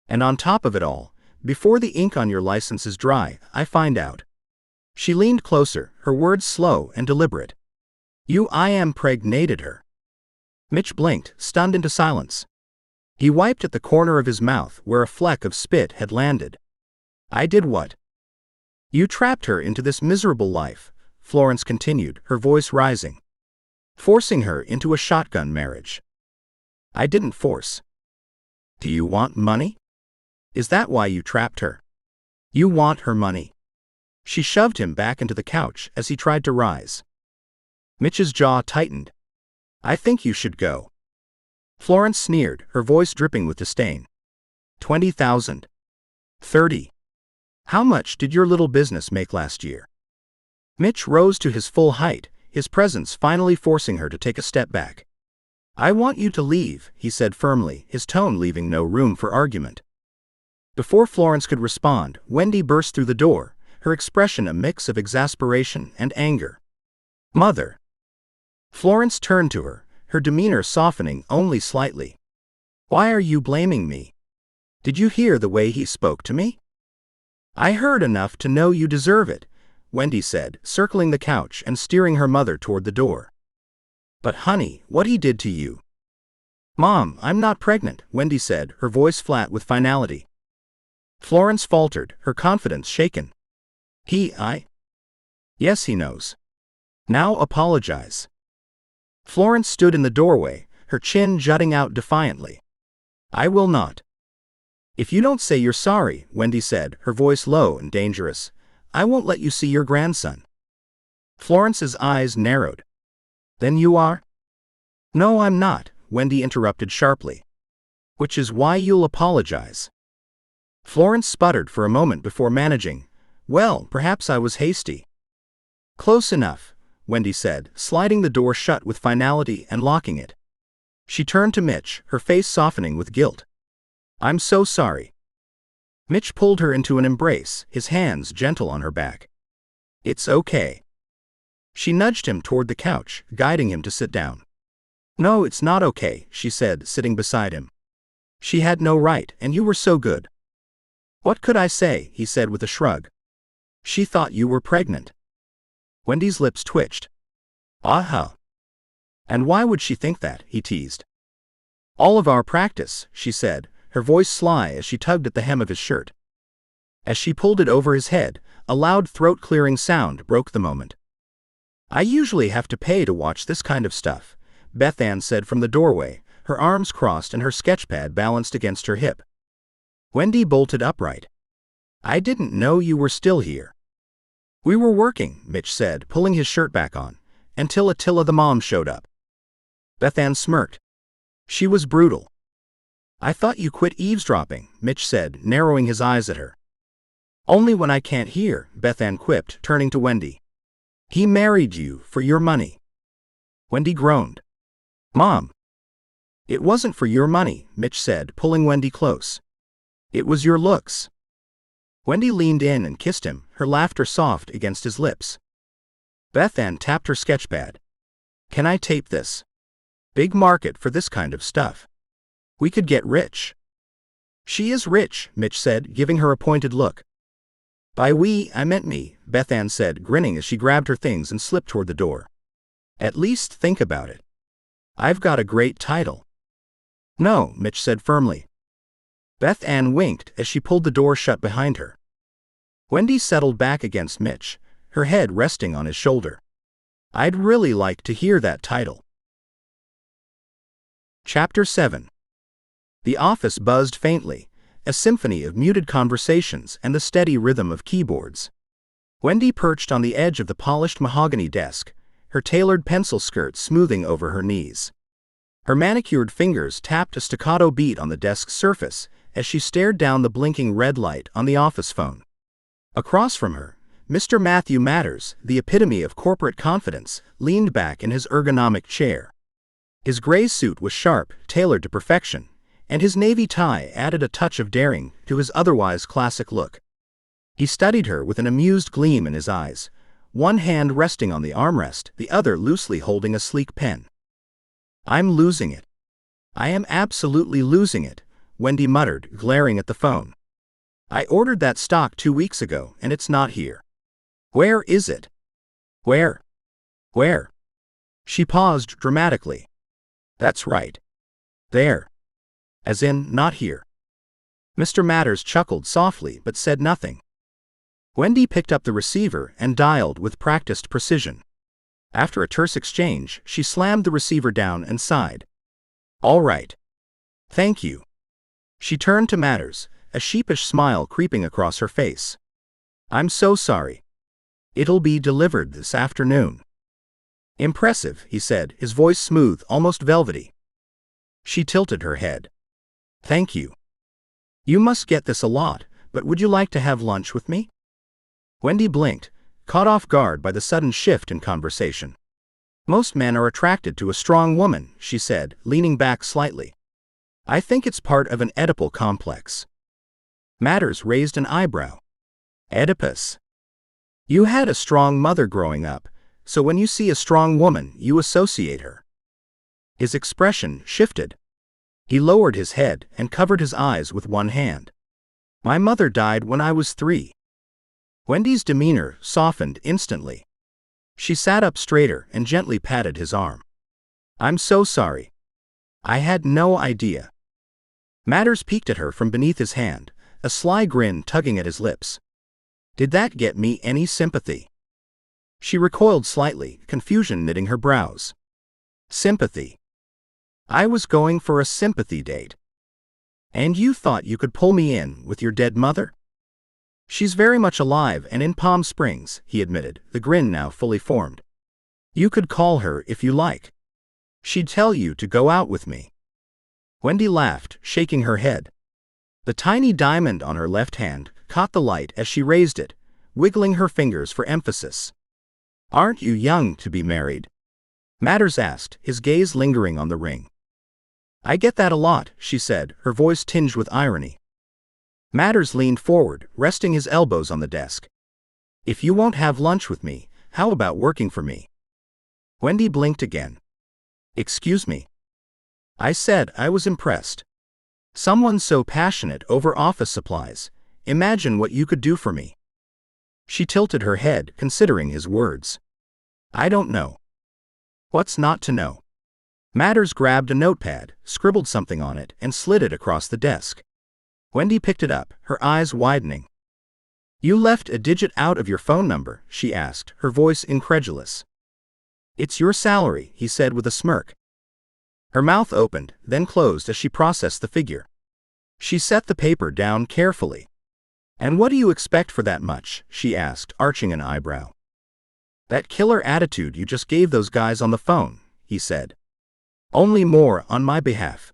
A: And on top of it all, before the ink on your license is dry, I find out." She leaned closer, her words slow and deliberate. "I impregnated her." Mitch blinked, stunned into silence. He wiped at the corner of his mouth where a fleck of spit had landed. "I did what?" "You trapped her into this miserable life," Florence continued, her voice rising. "Forcing her into a shotgun marriage." "I didn't force." "Do you want money? Is that why you trapped her?" "You want her money." She shoved him back into the couch as he tried to rise. Mitch's jaw tightened. "I think you should go." Florence sneered, her voice dripping with disdain. 20,000. 30. How much did your little business make last year? Mitch rose to his full height, his presence finally forcing her to take a step back. "I want you to leave," he said firmly, his tone leaving no room for argument. Before Florence could respond, Wendy burst through the door, her expression a mix of exasperation and anger. "Mother." Florence turned to her, her demeanor softening only slightly. "Why are you blaming me? Did you hear the way he spoke to me?" "I heard enough to know you deserve it," Wendy said, circling the couch and steering her mother toward the door. "But honey, what he did to you." "Mom, I'm not pregnant," Wendy said, her voice flat with finality. Florence faltered, her confidence shaken. Yes, he knows. Now apologize." Florence stood in the doorway, her chin jutting out defiantly. "I will not." "If you don't say you're sorry," Wendy said, her voice low and dangerous, "I won't let you see your grandson." Florence's eyes narrowed. "Then you are?" "No, I'm not," Wendy interrupted sharply. "Which is why you'll apologize." Florence sputtered for a moment before managing, Well, perhaps I was hasty. Close enough, Wendy said, sliding the door shut with finality and locking it. She turned to Mitch, her face softening with guilt. I'm so sorry. Mitch pulled her into an embrace, his hands gentle on her back. It's okay. She nudged him toward the couch, guiding him to sit down. No, it's not okay, she said, sitting beside him. She had no right, and you were so good. What could I say, he said with a shrug. She thought you were pregnant. Wendy's lips twitched. Aha. And why would she think that, he teased. All of our practice, she said, her voice sly as she tugged at the hem of his shirt. As she pulled it over his head, a loud throat-clearing sound broke the moment. I usually have to pay to watch this kind of stuff, Beth Ann said from the doorway, her arms crossed and her sketchpad balanced against her hip. Wendy bolted upright. I didn't know you were still here. We were working, Mitch said, pulling his shirt back on, until Attila the mom showed up. Beth Ann smirked. She was brutal. I thought you quit eavesdropping, Mitch said, narrowing his eyes at her. Only when I can't hear, Beth Ann quipped, turning to Wendy. He married you for your money. Wendy groaned. Mom. It wasn't for your money, Mitch said, pulling Wendy close. It was your looks. Wendy leaned in and kissed him, her laughter soft against his lips. Beth Ann tapped her sketchpad. Can I tape this? Big market for this kind of stuff. We could get rich. She is rich, Mitch said, giving her a pointed look. By we, I meant me, Beth Ann said, grinning as she grabbed her things and slipped toward the door. At least think about it. I've got a great title. No, Mitch said firmly. Beth Ann winked as she pulled the door shut behind her. Wendy settled back against Mitch, her head resting on his shoulder. I'd really like to hear that title. Chapter 7. The office buzzed faintly, a symphony of muted conversations and the steady rhythm of keyboards. Wendy perched on the edge of the polished mahogany desk, her tailored pencil skirt smoothing over her knees. Her manicured fingers tapped a staccato beat on the desk's surface as she stared down the blinking red light on the office phone. Across from her, Mr. Matthew Matters, the epitome of corporate confidence, leaned back in his ergonomic chair. His gray suit was sharp, tailored to perfection, and his navy tie added a touch of daring to his otherwise classic look. He studied her with an amused gleam in his eyes, one hand resting on the armrest, the other loosely holding a sleek pen. I'm losing it. I am absolutely losing it, Wendy muttered, glaring at the phone. I ordered that stock 2 weeks ago, and it's not here. Where is it? Where? She paused dramatically. That's right. There. As in, not here. Mr. Matters chuckled softly but said nothing. Wendy picked up the receiver and dialed with practiced precision. After a terse exchange, she slammed the receiver down and sighed. All right. Thank you. She turned to Matters, a sheepish smile creeping across her face. I'm so sorry. It'll be delivered this afternoon. Impressive, he said, his voice smooth, almost velvety. She tilted her head. Thank you. You must get this a lot, but would you like to have lunch with me? Wendy blinked, caught off guard by the sudden shift in conversation. Most men are attracted to a strong woman, she said, leaning back slightly. I think it's part of an Oedipal complex. Matters raised an eyebrow. Oedipus. You had a strong mother growing up, so when you see a strong woman, you associate her. His expression shifted. He lowered his head and covered his eyes with one hand. My mother died when I was 3. Wendy's demeanor softened instantly. She sat up straighter and gently patted his arm. I'm so sorry. I had no idea. Matters peeked at her from beneath his hand, a sly grin tugging at his lips. Did that get me any sympathy? She recoiled slightly, confusion knitting her brows. Sympathy. I was going for a sympathy date. And you thought you could pull me in with your dead mother? She's very much alive and in Palm Springs, he admitted, the grin now fully formed. You could call her if you like. She'd tell you to go out with me. Wendy laughed, shaking her head. The tiny diamond on her left hand caught the light as she raised it, wiggling her fingers for emphasis. "Aren't you young to be married?" Matters asked, his gaze lingering on the ring. "I get that a lot," she said, her voice tinged with irony. Matters leaned forward, resting his elbows on the desk. "If you won't have lunch with me, how about working for me?" Wendy blinked again. "Excuse me?" "I said I was impressed. Someone so passionate over office supplies. Imagine what you could do for me." She tilted her head, considering his words. "I don't know." "What's not to know?" Matters grabbed a notepad, scribbled something on it, and slid it across the desk. Wendy picked it up, her eyes widening. "You left a digit out of your phone number?" she asked, her voice incredulous. "It's your salary," he said with a smirk. Her mouth opened, then closed as she processed the figure. She set the paper down carefully. "And what do you expect for that much?" she asked, arching an eyebrow. "That killer attitude you just gave those guys on the phone," he said. "Only more on my behalf."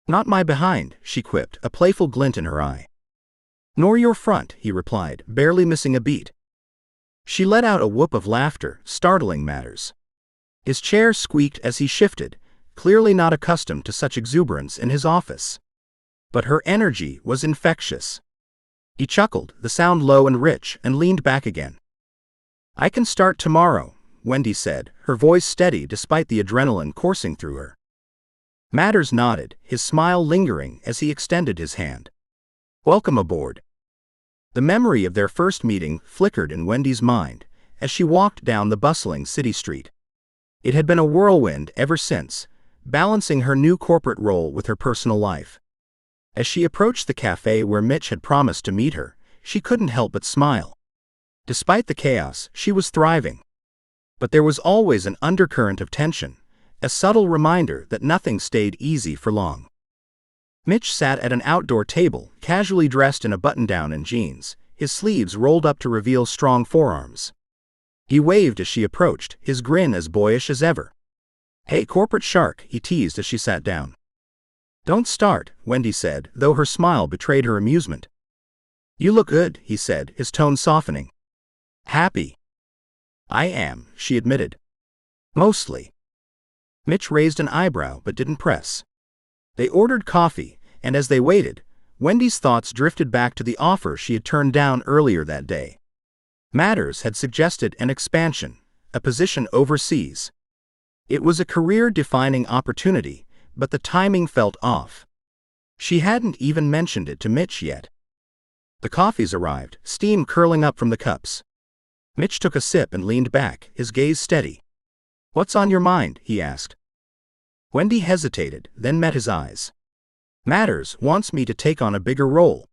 A: "Not my behind," she quipped, a playful glint in her eye. "Nor your front," he replied, barely missing a beat. She let out a whoop of laughter, startling Matters. His chair squeaked as he shifted, clearly not accustomed to such exuberance in his office. But her energy was infectious. He chuckled, the sound low and rich, and leaned back again. "I can start tomorrow," Wendy said, her voice steady despite the adrenaline coursing through her. Matters nodded, his smile lingering as he extended his hand. "Welcome aboard." The memory of their first meeting flickered in Wendy's mind as she walked down the bustling city street. It had been a whirlwind ever since, balancing her new corporate role with her personal life. As she approached the cafe where Mitch had promised to meet her, she couldn't help but smile. Despite the chaos, she was thriving. But there was always an undercurrent of tension, a subtle reminder that nothing stayed easy for long. Mitch sat at an outdoor table, casually dressed in a button-down and jeans, his sleeves rolled up to reveal strong forearms. He waved as she approached, his grin as boyish as ever. "Hey, corporate shark," he teased as she sat down. "Don't start," Wendy said, though her smile betrayed her amusement. "You look good," he said, his tone softening. "Happy?" "I am," she admitted. "Mostly." Mitch raised an eyebrow but didn't press. They ordered coffee, and as they waited, Wendy's thoughts drifted back to the offer she had turned down earlier that day. Matters had suggested an expansion, a position overseas. It was a career-defining opportunity, but the timing felt off. She hadn't even mentioned it to Mitch yet. The coffees arrived, steam curling up from the cups. Mitch took a sip and leaned back, his gaze steady. "What's on your mind?" he asked. Wendy hesitated, then met his eyes. "Matters wants me to take on a bigger role.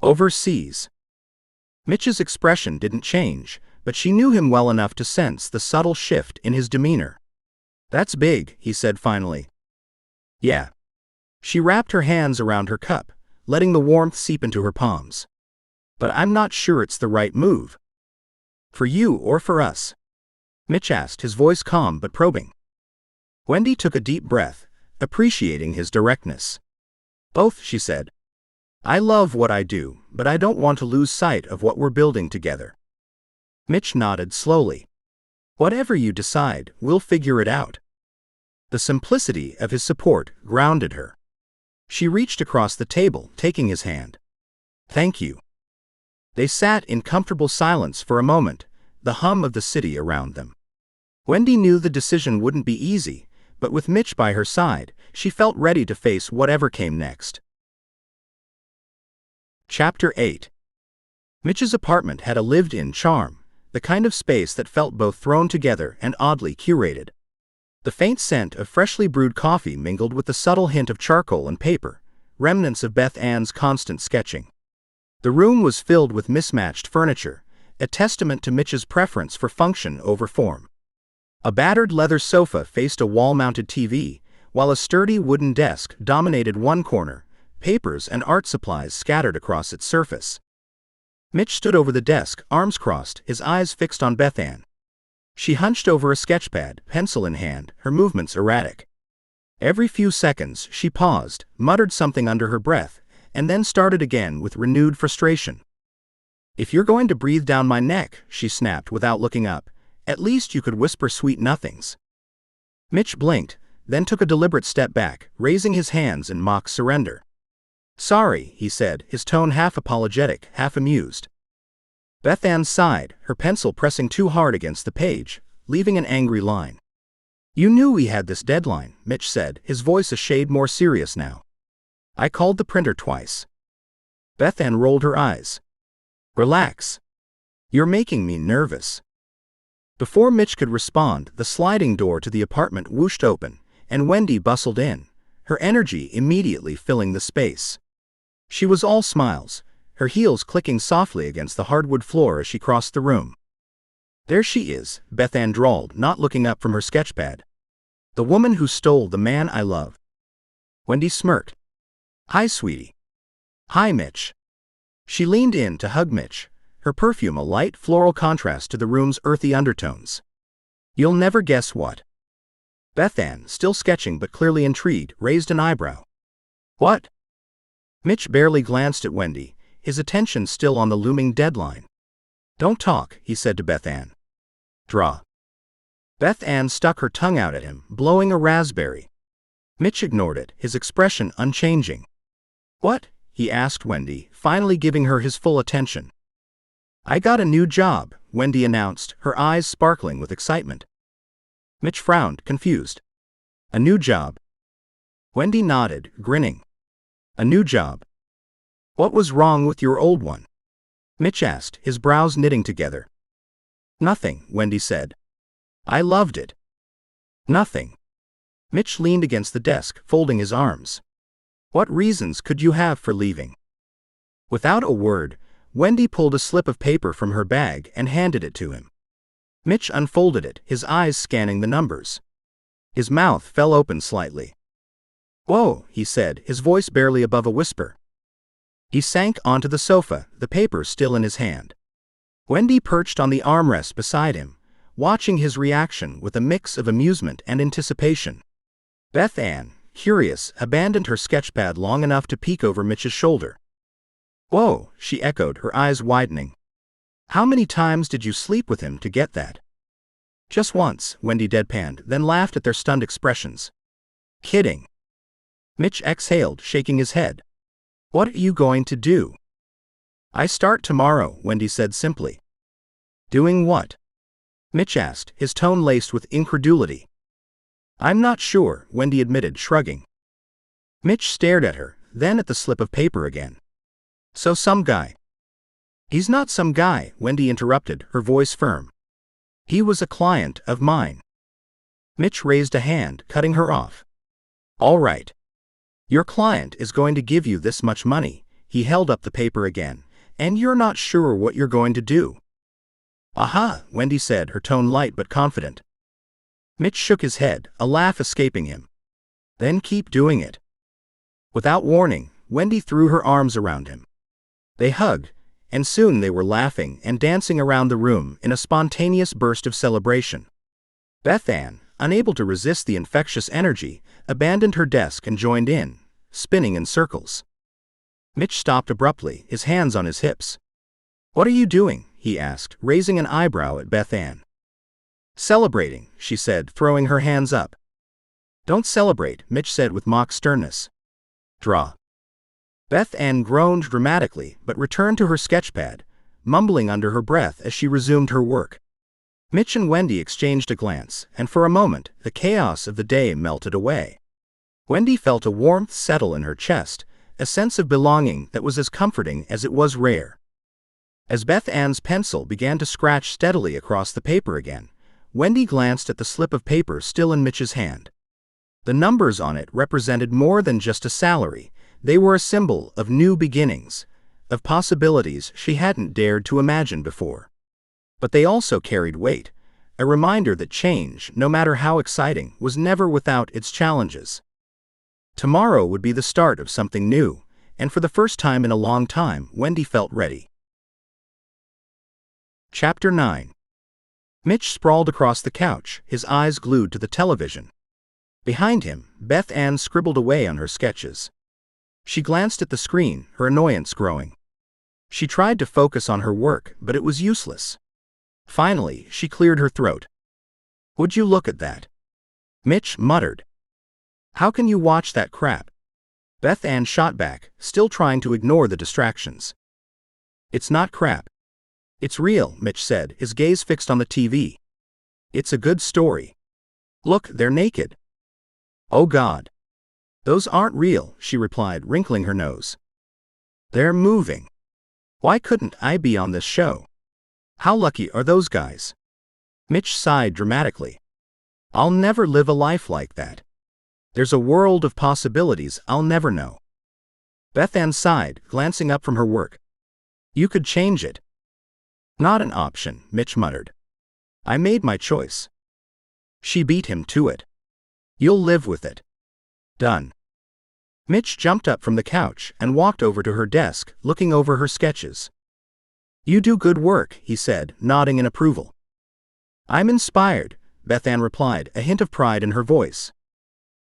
A: Overseas." Mitch's expression didn't change, but she knew him well enough to sense the subtle shift in his demeanor. "That's big," he said finally. "Yeah." She wrapped her hands around her cup, letting the warmth seep into her palms. "But I'm not sure it's the right move." "For you or for us?" Mitch asked, his voice calm but probing. Wendy took a deep breath, appreciating his directness. "Both," she said. "I love what I do, but I don't want to lose sight of what we're building together." Mitch nodded slowly. "Whatever you decide, we'll figure it out." The simplicity of his support grounded her. She reached across the table, taking his hand. "Thank you." They sat in comfortable silence for a moment, the hum of the city around them. Wendy knew the decision wouldn't be easy, but with Mitch by her side, she felt ready to face whatever came next. Chapter 8. Mitch's apartment had a lived-in charm, the kind of space that felt both thrown together and oddly curated. The faint scent of freshly brewed coffee mingled with the subtle hint of charcoal and paper, remnants of Beth Ann's constant sketching. The room was filled with mismatched furniture, a testament to Mitch's preference for function over form. A battered leather sofa faced a wall-mounted TV, while a sturdy wooden desk dominated one corner, papers and art supplies scattered across its surface. Mitch stood over the desk, arms crossed, his eyes fixed on Beth Ann. She hunched over a sketchpad, pencil in hand, her movements erratic. Every few seconds, she paused, muttered something under her breath, and then started again with renewed frustration. "If you're going to breathe down my neck," she snapped without looking up, "at least you could whisper sweet nothings." Mitch blinked, then took a deliberate step back, raising his hands in mock surrender. "Sorry," he said, his tone half apologetic, half amused. Beth Ann sighed, her pencil pressing too hard against the page, leaving an angry line. "You knew we had this deadline," Mitch said, his voice a shade more serious now. "I called the printer twice." Beth Ann rolled her eyes. "Relax. You're making me nervous." Before Mitch could respond, the sliding door to the apartment whooshed open, and Wendy bustled in, her energy immediately filling the space. She was all smiles, her heels clicking softly against the hardwood floor as she crossed the room. "There she is," Beth Ann drawled, not looking up from her sketchpad. "The woman who stole the man I love." Wendy smirked. "Hi, sweetie." "Hi, Mitch." She leaned in to hug Mitch, her perfume a light floral contrast to the room's earthy undertones. "You'll never guess what." Beth Ann, still sketching but clearly intrigued, raised an eyebrow. "What?" Mitch barely glanced at Wendy, his attention still on the looming deadline. "Don't talk," he said to Beth Ann. "Draw." Beth Ann stuck her tongue out at him, blowing a raspberry. Mitch ignored it, his expression unchanging. "What?" he asked Wendy, finally giving her his full attention. "I got a new job," Wendy announced, her eyes sparkling with excitement. Mitch frowned, confused. "A new job?" Wendy nodded, grinning. "A new job. What was wrong with your old one?" Mitch asked, his brows knitting together. "Nothing," Wendy said. "I loved it." "Nothing." Mitch leaned against the desk, folding his arms. "What reasons could you have for leaving?" Without a word, Wendy pulled a slip of paper from her bag and handed it to him. Mitch unfolded it, his eyes scanning the numbers. His mouth fell open slightly. "Whoa," he said, his voice barely above a whisper. He sank onto the sofa, the paper still in his hand. Wendy perched on the armrest beside him, watching his reaction with a mix of amusement and anticipation. Beth Ann, curious, abandoned her sketchpad long enough to peek over Mitch's shoulder. "Whoa," she echoed, her eyes widening. "How many times did you sleep with him to get that?" "Just once," Wendy deadpanned, then laughed at their stunned expressions. "Kidding." Mitch exhaled, shaking his head. "What are you going to do?" "I start tomorrow," Wendy said simply. "Doing what?" Mitch asked, his tone laced with incredulity. "I'm not sure," Wendy admitted, shrugging. Mitch stared at her, then at the slip of paper again. "So some guy." "He's not some guy," Wendy interrupted, her voice firm. "He was a client of mine." Mitch raised a hand, cutting her off. "All right. Your client is going to give you this much money," he held up the paper again, "and you're not sure what you're going to do." "Aha," Wendy said, her tone light but confident. Mitch shook his head, a laugh escaping him. "Then keep doing it." Without warning, Wendy threw her arms around him. They hugged, and soon they were laughing and dancing around the room in a spontaneous burst of celebration. Beth Ann, unable to resist the infectious energy, abandoned her desk and joined in, spinning in circles. Mitch stopped abruptly, his hands on his hips. "What are you doing?" he asked, raising an eyebrow at Beth Ann. "Celebrating," she said, throwing her hands up. "Don't celebrate," Mitch said with mock sternness. "Draw." Beth Ann groaned dramatically but returned to her sketchpad, mumbling under her breath as she resumed her work. Mitch and Wendy exchanged a glance, and for a moment, the chaos of the day melted away. Wendy felt a warmth settle in her chest, a sense of belonging that was as comforting as it was rare. As Beth Ann's pencil began to scratch steadily across the paper again, Wendy glanced at the slip of paper still in Mitch's hand. The numbers on it represented more than just a salary. They were a symbol of new beginnings, of possibilities she hadn't dared to imagine before. But they also carried weight, a reminder that change, no matter how exciting, was never without its challenges. Tomorrow would be the start of something new, and for the first time in a long time, Wendy felt ready. Chapter 9. Mitch sprawled across the couch, his eyes glued to the television. Behind him, Beth Ann scribbled away on her sketches. She glanced at the screen, her annoyance growing. She tried to focus on her work, but it was useless. Finally, she cleared her throat. "Would you look at that?" Mitch muttered. "How can you watch that crap?" Beth Ann shot back, still trying to ignore the distractions. "It's not crap. It's real," Mitch said, his gaze fixed on the TV. "It's a good story. Look, they're naked." "Oh God. Those aren't real," she replied, wrinkling her nose. "They're moving. Why couldn't I be on this show? How lucky are those guys?" Mitch sighed dramatically. "I'll never live a life like that. There's a world of possibilities I'll never know." Beth Ann sighed, glancing up from her work. "You could change it." "Not an option," Mitch muttered. "I made my choice." She beat him to it. "You'll live with it." "Done." Mitch jumped up from the couch and walked over to her desk, looking over her sketches. "You do good work," he said, nodding in approval. "I'm inspired," Beth Ann replied, a hint of pride in her voice.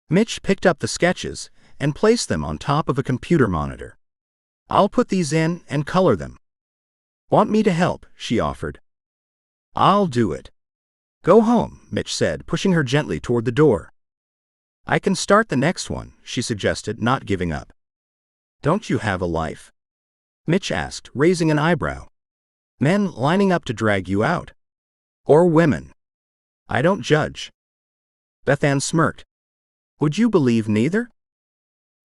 A: Mitch picked up the sketches and placed them on top of a computer monitor. "I'll put these in and color them." "Want me to help?" she offered. "I'll do it." "Go home," Mitch said, pushing her gently toward the door. "I can start the next one," she suggested, not giving up. "Don't you have a life?" Mitch asked, raising an eyebrow. "Men lining up to drag you out? Or women? I don't judge." Beth Ann smirked. "Would you believe neither?"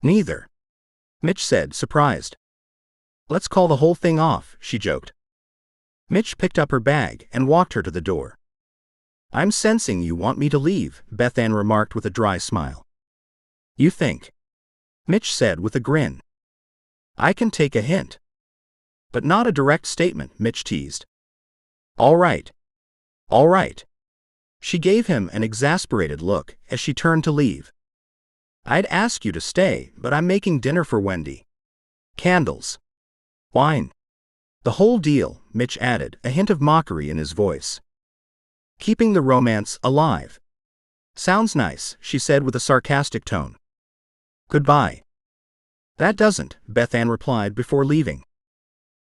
A: "Neither," Mitch said, surprised. "Let's call the whole thing off," she joked. Mitch picked up her bag and walked her to the door. "I'm sensing you want me to leave," Beth Ann remarked with a dry smile. "You think?" Mitch said with a grin. "I can take a hint." "But not a direct statement," Mitch teased. "All right. All right." She gave him an exasperated look as she turned to leave. "I'd ask you to stay, but I'm making dinner for Wendy. Candles. Wine. The whole deal," Mitch added, a hint of mockery in his voice. "Keeping the romance alive." "Sounds nice," she said with a sarcastic tone. "Goodbye." "That doesn't," Beth Ann replied before leaving.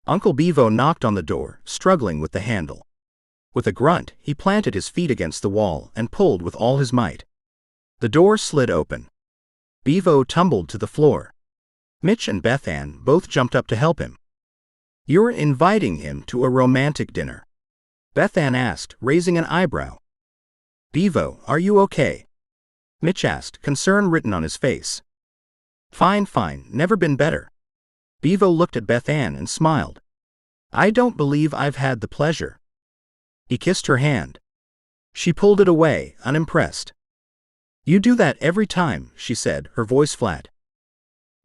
A: Uncle Bevo knocked on the door, struggling with the handle. With a grunt, he planted his feet against the wall and pulled with all his might. The door slid open. Bevo tumbled to the floor. Mitch and Beth Ann both jumped up to help him. "You're inviting him to a romantic dinner?" Beth Ann asked, raising an eyebrow. "Bevo, are you okay?" Mitch asked, concern written on his face. "Fine, fine, never been better." Bevo looked at Beth Ann and smiled. "I don't believe I've had the pleasure." He kissed her hand. She pulled it away, unimpressed. "You do that every time," she said, her voice flat.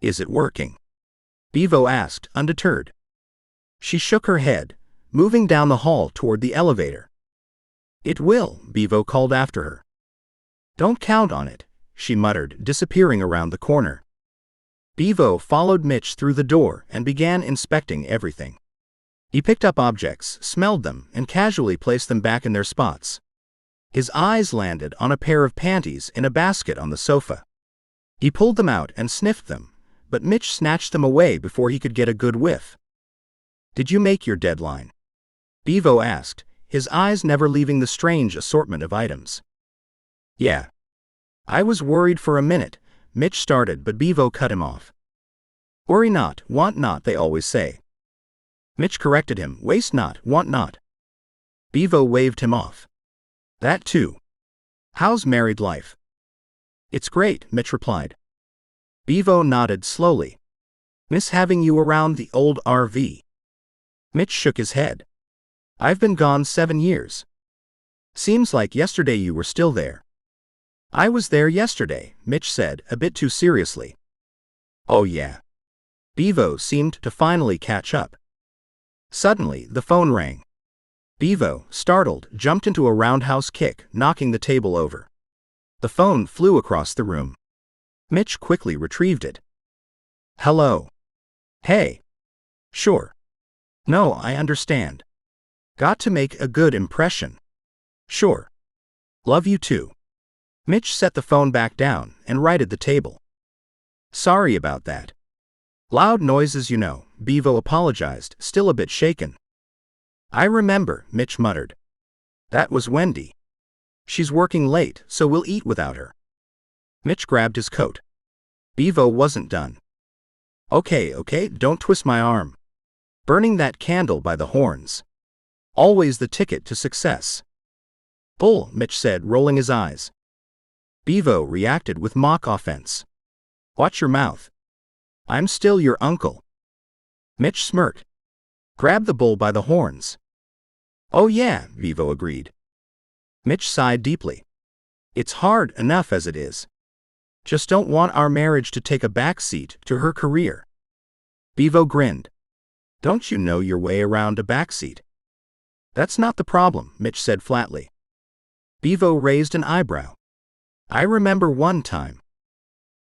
A: "Is it working?" Bevo asked, undeterred. She shook her head, moving down the hall toward the elevator. "It will," Bevo called after her. "Don't count on it," she muttered, disappearing around the corner. Bevo followed Mitch through the door and began inspecting everything. He picked up objects, smelled them, and casually placed them back in their spots. His eyes landed on a pair of panties in a basket on the sofa. He pulled them out and sniffed them, but Mitch snatched them away before he could get a good whiff. "Did you make your deadline?" Bevo asked, his eyes never leaving the strange assortment of items. "Yeah. I was worried for a minute," Mitch started, but Bevo cut him off. "Worry not, want not, they always say." Mitch corrected him, "Waste not, want not." Bevo waved him off. "That too. How's married life?" "It's great," Mitch replied. Bevo nodded slowly. "Miss having you around the old RV." Mitch shook his head. "I've been gone 7 years. Seems like yesterday you were still there." "I was there yesterday," Mitch said, a bit too seriously. "Oh yeah." Bevo seemed to finally catch up. Suddenly, the phone rang. Bevo, startled, jumped into a roundhouse kick, knocking the table over. The phone flew across the room. Mitch quickly retrieved it. "Hello." "Hey." "Sure." "No, I understand. Got to make a good impression." "Sure. Love you too." Mitch set the phone back down and righted the table. "Sorry about that." Loud noises, you know, Bevo apologized, still a bit shaken. I remember, Mitch muttered. That was Wendy. She's working late, so we'll eat without her. Mitch grabbed his coat. Bevo wasn't done. Okay, don't twist my arm. Burning that candle by the horns. Always the ticket to success. Bull, Mitch said, rolling his eyes. Bevo reacted with mock offense. Watch your mouth. I'm still your uncle. Mitch smirked. Grab the bull by the horns. Oh yeah, Bevo agreed. Mitch sighed deeply. It's hard enough as it is. Just don't want our marriage to take a back seat to her career. Bevo grinned. Don't you know your way around a backseat? That's not the problem, Mitch said flatly. Bevo raised an eyebrow. I remember one time.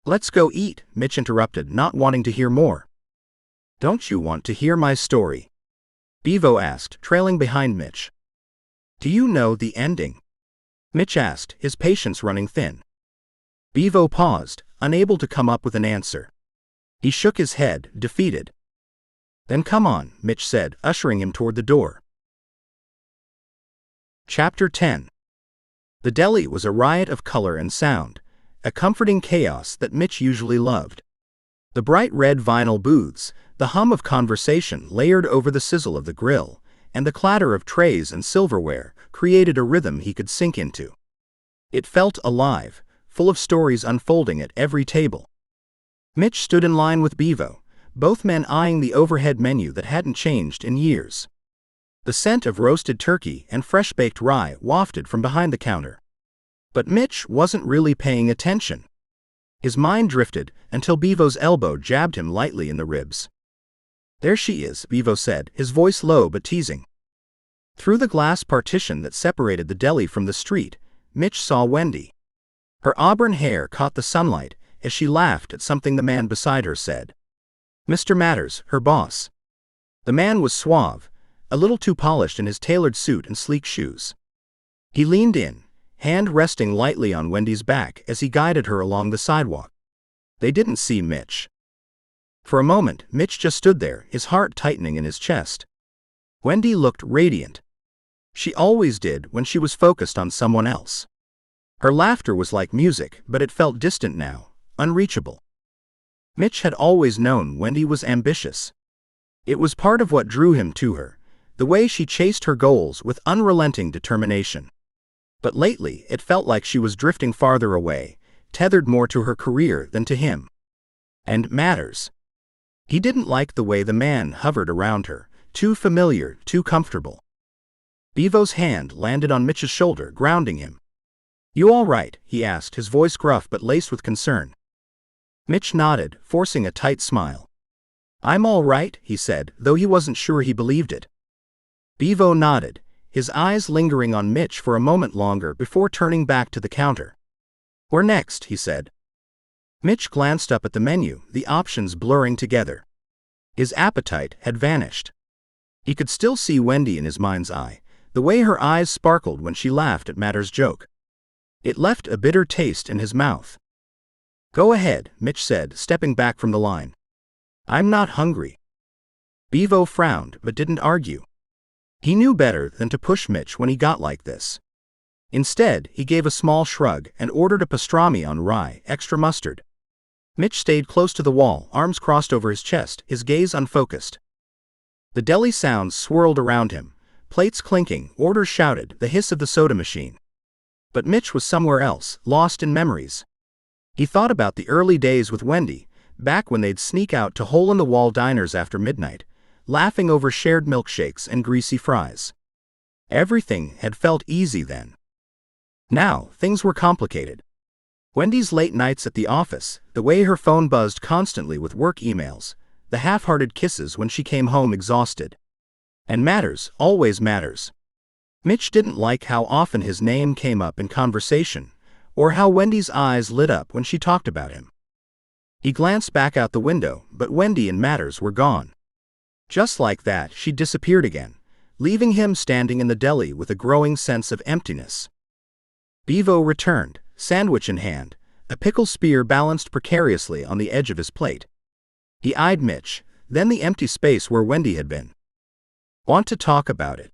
A: Let's go eat, Mitch interrupted, not wanting to hear more. Don't you want to hear my story? Bevo asked, trailing behind Mitch. Do you know the ending? Mitch asked, his patience running thin. Bevo paused, unable to come up with an answer. He shook his head, defeated. Then come on, Mitch said, ushering him toward the door. Chapter 10. The deli was a riot of color and sound, a comforting chaos that Mitch usually loved. The bright red vinyl booths, the hum of conversation layered over the sizzle of the grill, and the clatter of trays and silverware created a rhythm he could sink into. It felt alive, full of stories unfolding at every table. Mitch stood in line with Bevo, both men eyeing the overhead menu that hadn't changed in years. The scent of roasted turkey and fresh-baked rye wafted from behind the counter. But Mitch wasn't really paying attention. His mind drifted until Bevo's elbow jabbed him lightly in the ribs. There she is, Bevo said, his voice low but teasing. Through the glass partition that separated the deli from the street, Mitch saw Wendy. Her auburn hair caught the sunlight as she laughed at something the man beside her said. Mr. Matters, her boss. The man was suave, a little too polished in his tailored suit and sleek shoes. He leaned in, hand resting lightly on Wendy's back as he guided her along the sidewalk. They didn't see Mitch. For a moment, Mitch just stood there, his heart tightening in his chest. Wendy looked radiant. She always did when she was focused on someone else. Her laughter was like music, but it felt distant now, unreachable. Mitch had always known Wendy was ambitious. It was part of what drew him to her, the way she chased her goals with unrelenting determination. But lately, it felt like she was drifting farther away, tethered more to her career than to him. And Matters. He didn't like the way the man hovered around her, too familiar, too comfortable. Bevo's hand landed on Mitch's shoulder, grounding him. You all right? He asked, his voice gruff but laced with concern. Mitch nodded, forcing a tight smile. I'm all right, he said, though he wasn't sure he believed it. Bevo nodded, his eyes lingering on Mitch for a moment longer before turning back to the counter. Where next? He said. Mitch glanced up at the menu, the options blurring together. His appetite had vanished. He could still see Wendy in his mind's eye, the way her eyes sparkled when she laughed at Matters' joke. It left a bitter taste in his mouth. Go ahead, Mitch said, stepping back from the line. I'm not hungry. Bevo frowned but didn't argue. He knew better than to push Mitch when he got like this. Instead, he gave a small shrug and ordered a pastrami on rye, extra mustard. Mitch stayed close to the wall, arms crossed over his chest, his gaze unfocused. The deli sounds swirled around him, plates clinking, orders shouted, the hiss of the soda machine. But Mitch was somewhere else, lost in memories. He thought about the early days with Wendy, back when they'd sneak out to hole-in-the-wall diners after midnight, laughing over shared milkshakes and greasy fries. Everything had felt easy then. Now, things were complicated. Wendy's late nights at the office, the way her phone buzzed constantly with work emails, the half-hearted kisses when she came home exhausted. And Matters, always Matters. Mitch didn't like how often his name came up in conversation, or how Wendy's eyes lit up when she talked about him. He glanced back out the window, but Wendy and Matters were gone. Just like that, she disappeared again, leaving him standing in the deli with a growing sense of emptiness. Bevo returned, sandwich in hand, a pickle spear balanced precariously on the edge of his plate. He eyed Mitch, then the empty space where Wendy had been. Want to talk about it?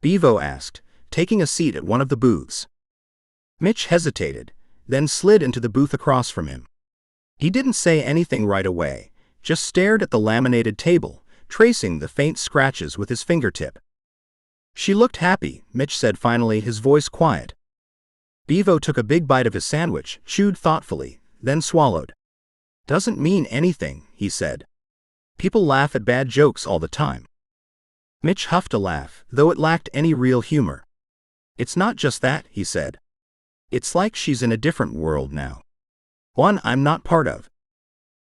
A: Bevo asked, taking a seat at one of the booths. Mitch hesitated, then slid into the booth across from him. He didn't say anything right away, just stared at the laminated table, tracing the faint scratches with his fingertip. She looked happy, Mitch said finally, his voice quiet. Bevo took a big bite of his sandwich, chewed thoughtfully, then swallowed. Doesn't mean anything, he said. People laugh at bad jokes all the time. Mitch huffed a laugh, though it lacked any real humor. It's not just that, he said. It's like she's in a different world now. One I'm not part of.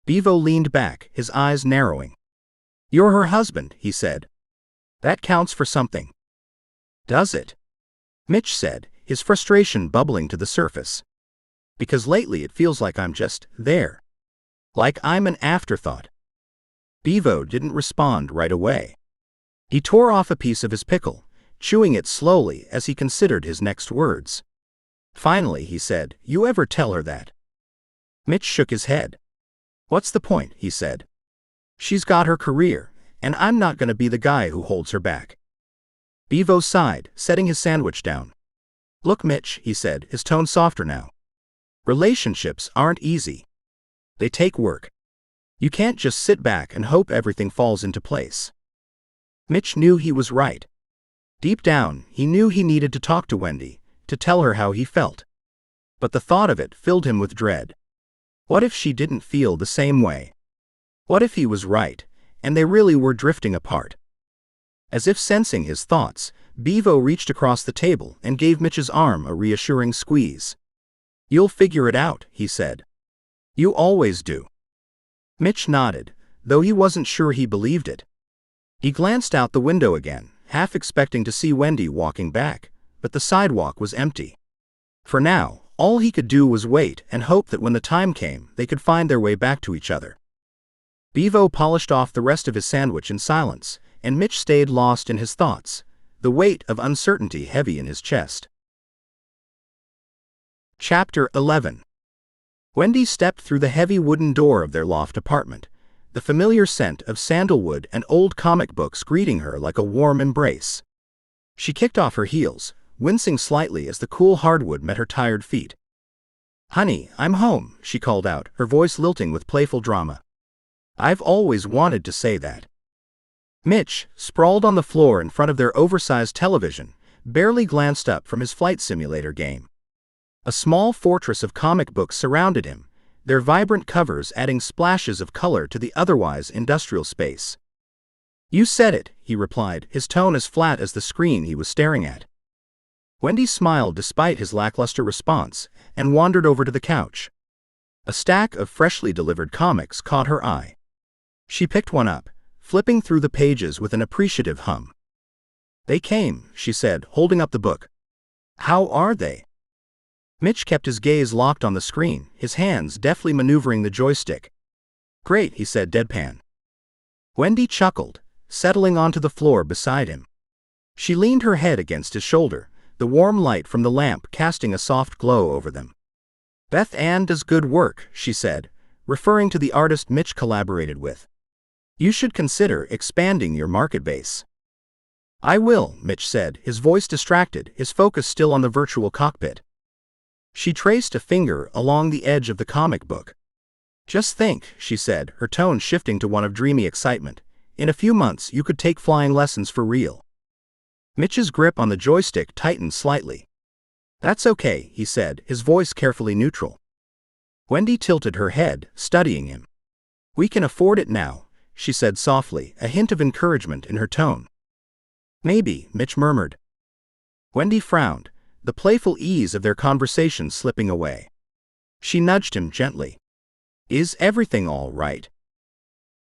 A: Bevo leaned back, his eyes narrowing. You're her husband, he said. That counts for something. Does it? Mitch said, his frustration bubbling to the surface. Because lately it feels like I'm just there. Like I'm an afterthought. Bevo didn't respond right away. He tore off a piece of his pickle, chewing it slowly as he considered his next words. Finally, he said, You ever tell her that? Mitch shook his head. What's the point, he said. She's got her career, and I'm not going to be the guy who holds her back. Bevo sighed, setting his sandwich down. Look, Mitch, he said, his tone softer now. Relationships aren't easy. They take work. You can't just sit back and hope everything falls into place. Mitch knew he was right. Deep down, he knew he needed to talk to Wendy, to tell her how he felt. But the thought of it filled him with dread. What if she didn't feel the same way? What if he was right, and they really were drifting apart? As if sensing his thoughts, Bevo reached across the table and gave Mitch's arm a reassuring squeeze. You'll figure it out, he said. You always do. Mitch nodded, though he wasn't sure he believed it. He glanced out the window again, half expecting to see Wendy walking back, but the sidewalk was empty. For now, all he could do was wait and hope that when the time came, they could find their way back to each other. Bevo polished off the rest of his sandwich in silence, and Mitch stayed lost in his thoughts, the weight of uncertainty heavy in his chest. Chapter 11. Wendy stepped through the heavy wooden door of their loft apartment, the familiar scent of sandalwood and old comic books greeting her like a warm embrace. She kicked off her heels, wincing slightly as the cool hardwood met her tired feet. Honey, I'm home, she called out, her voice lilting with playful drama. I've always wanted to say that. Mitch, sprawled on the floor in front of their oversized television, barely glanced up from his flight simulator game. A small fortress of comic books surrounded him, their vibrant covers adding splashes of color to the otherwise industrial space. You said it, he replied, his tone as flat as the screen he was staring at. Wendy smiled despite his lackluster response and wandered over to the couch. A stack of freshly delivered comics caught her eye. She picked one up, flipping through the pages with an appreciative hum. They came, she said, holding up the book. How are they? Mitch kept his gaze locked on the screen, his hands deftly maneuvering the joystick. Great, he said deadpan. Wendy chuckled, settling onto the floor beside him. She leaned her head against his shoulder, the warm light from the lamp casting a soft glow over them. Beth Ann does good work, she said, referring to the artist Mitch collaborated with. You should consider expanding your market base. I will, Mitch said, his voice distracted, his focus still on the virtual cockpit. She traced a finger along the edge of the comic book. Just think, she said, her tone shifting to one of dreamy excitement. In a few months you could take flying lessons for real. Mitch's grip on the joystick tightened slightly. That's okay, he said, his voice carefully neutral. Wendy tilted her head, studying him. We can afford it now, she said softly, a hint of encouragement in her tone. Maybe, Mitch murmured. Wendy frowned, the playful ease of their conversation slipping away. She nudged him gently. Is everything all right?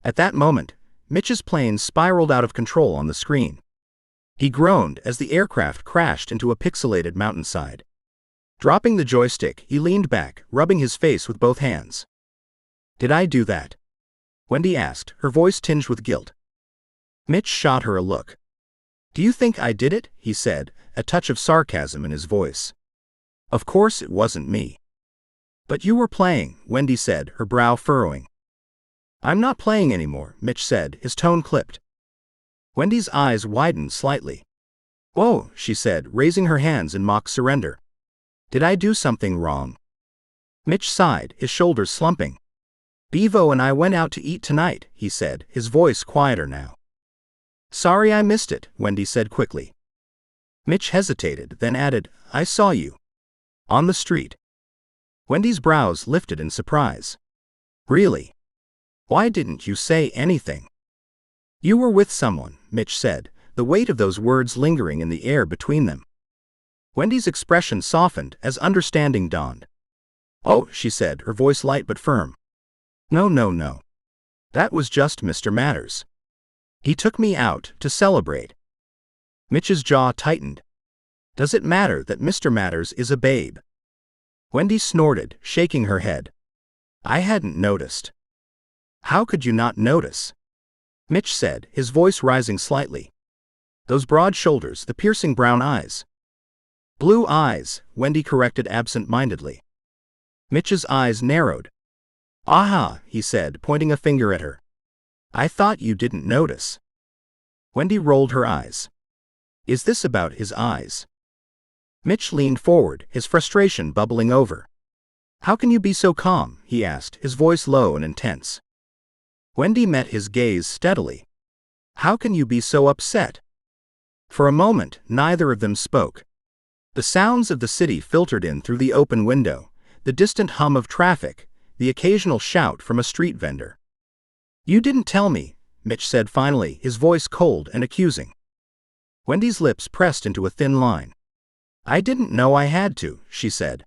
A: At that moment, Mitch's plane spiraled out of control on the screen. He groaned as the aircraft crashed into a pixelated mountainside. Dropping the joystick, he leaned back, rubbing his face with both hands. Did I do that? Wendy asked, her voice tinged with guilt. Mitch shot her a look. Do you think I did it? He said, a touch of sarcasm in his voice. Of course it wasn't me. But you were playing, Wendy said, her brow furrowing. I'm not playing anymore, Mitch said, his tone clipped. Wendy's eyes widened slightly. Whoa, she said, raising her hands in mock surrender. Did I do something wrong? Mitch sighed, his shoulders slumping. Bevo and I went out to eat tonight, he said, his voice quieter now. Sorry I missed it, Wendy said quickly. Mitch hesitated, then added, I saw you. On the street. Wendy's brows lifted in surprise. Really? Why didn't you say anything? You were with someone, Mitch said, the weight of those words lingering in the air between them. Wendy's expression softened as understanding dawned. Oh, she said, her voice light but firm. No. That was just Mr. Matters. He took me out to celebrate. Mitch's jaw tightened. Does it matter that Mr. Matters is a babe? Wendy snorted, shaking her head. I hadn't noticed. How could you not notice? Mitch said, his voice rising slightly. Those broad shoulders, the piercing brown eyes. Blue eyes, Wendy corrected absent-mindedly. Mitch's eyes narrowed. Aha, he said, pointing a finger at her. I thought you didn't notice. Wendy rolled her eyes. Is this about his eyes? Mitch leaned forward, his frustration bubbling over. How can you be so calm? He asked, his voice low and intense. Wendy met his gaze steadily. How can you be so upset? For a moment, neither of them spoke. The sounds of the city filtered in through the open window, the distant hum of traffic, the occasional shout from a street vendor. You didn't tell me, Mitch said finally, his voice cold and accusing. Wendy's lips pressed into a thin line. I didn't know I had to, she said.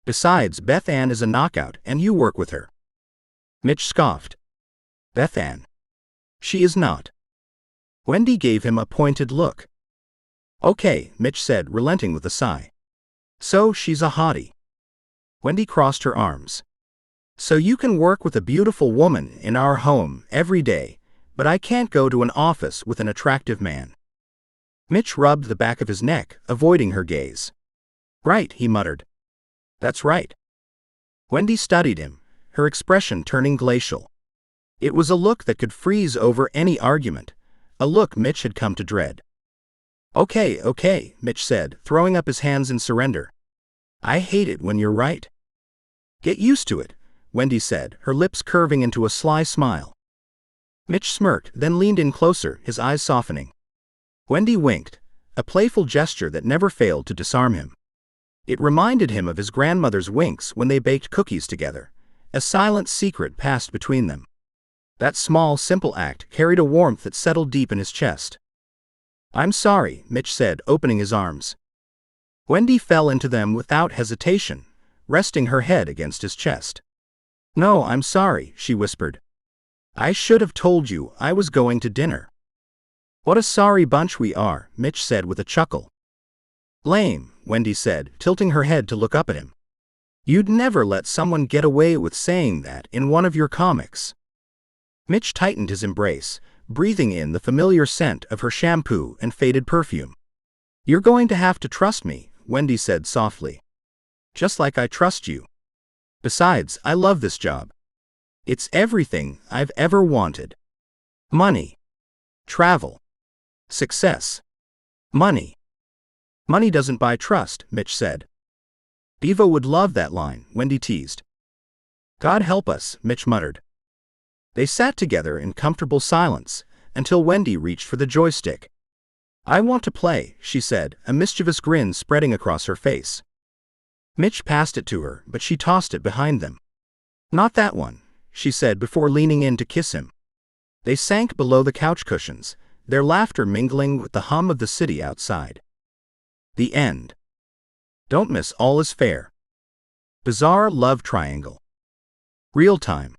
A: Besides, Beth Ann is a knockout and you work with her. Mitch scoffed. Beth Ann. She is not. Wendy gave him a pointed look. Okay, Mitch said, relenting with a sigh. So she's a hottie. Wendy crossed her arms. So you can work with a beautiful woman in our home every day, but I can't go to an office with an attractive man. Mitch rubbed the back of his neck, avoiding her gaze. Right, he muttered. That's right. Wendy studied him, her expression turning glacial. It was a look that could freeze over any argument, a look Mitch had come to dread. Okay, Mitch said, throwing up his hands in surrender. I hate it when you're right. Get used to it, Wendy said, her lips curving into a sly smile. Mitch smirked, then leaned in closer, his eyes softening. Wendy winked, a playful gesture that never failed to disarm him. It reminded him of his grandmother's winks when they baked cookies together. A silent secret passed between them. That small, simple act carried a warmth that settled deep in his chest. I'm sorry, Mitch said, opening his arms. Wendy fell into them without hesitation, resting her head against his chest. No, I'm sorry, she whispered. I should have told you I was going to dinner. What a sorry bunch we are, Mitch said with a chuckle. Lame, Wendy said, tilting her head to look up at him. You'd never let someone get away with saying that in one of your comics. Mitch tightened his embrace, breathing in the familiar scent of her shampoo and faded perfume. You're going to have to trust me, Wendy said softly. Just like I trust you. Besides, I love this job. It's everything I've ever wanted. Money. Travel. Success. Money. Money doesn't buy trust, Mitch said. Bevo would love that line, Wendy teased. God help us, Mitch muttered. They sat together in comfortable silence, until Wendy reached for the joystick. I want to play, she said, a mischievous grin spreading across her face. Mitch passed it to her, but she tossed it behind them. Not that one, she said before leaning in to kiss him. They sank below the couch cushions, their laughter mingling with the hum of the city outside. The end. Don't miss All Is Fair. Bizarre Love Triangle. Real time.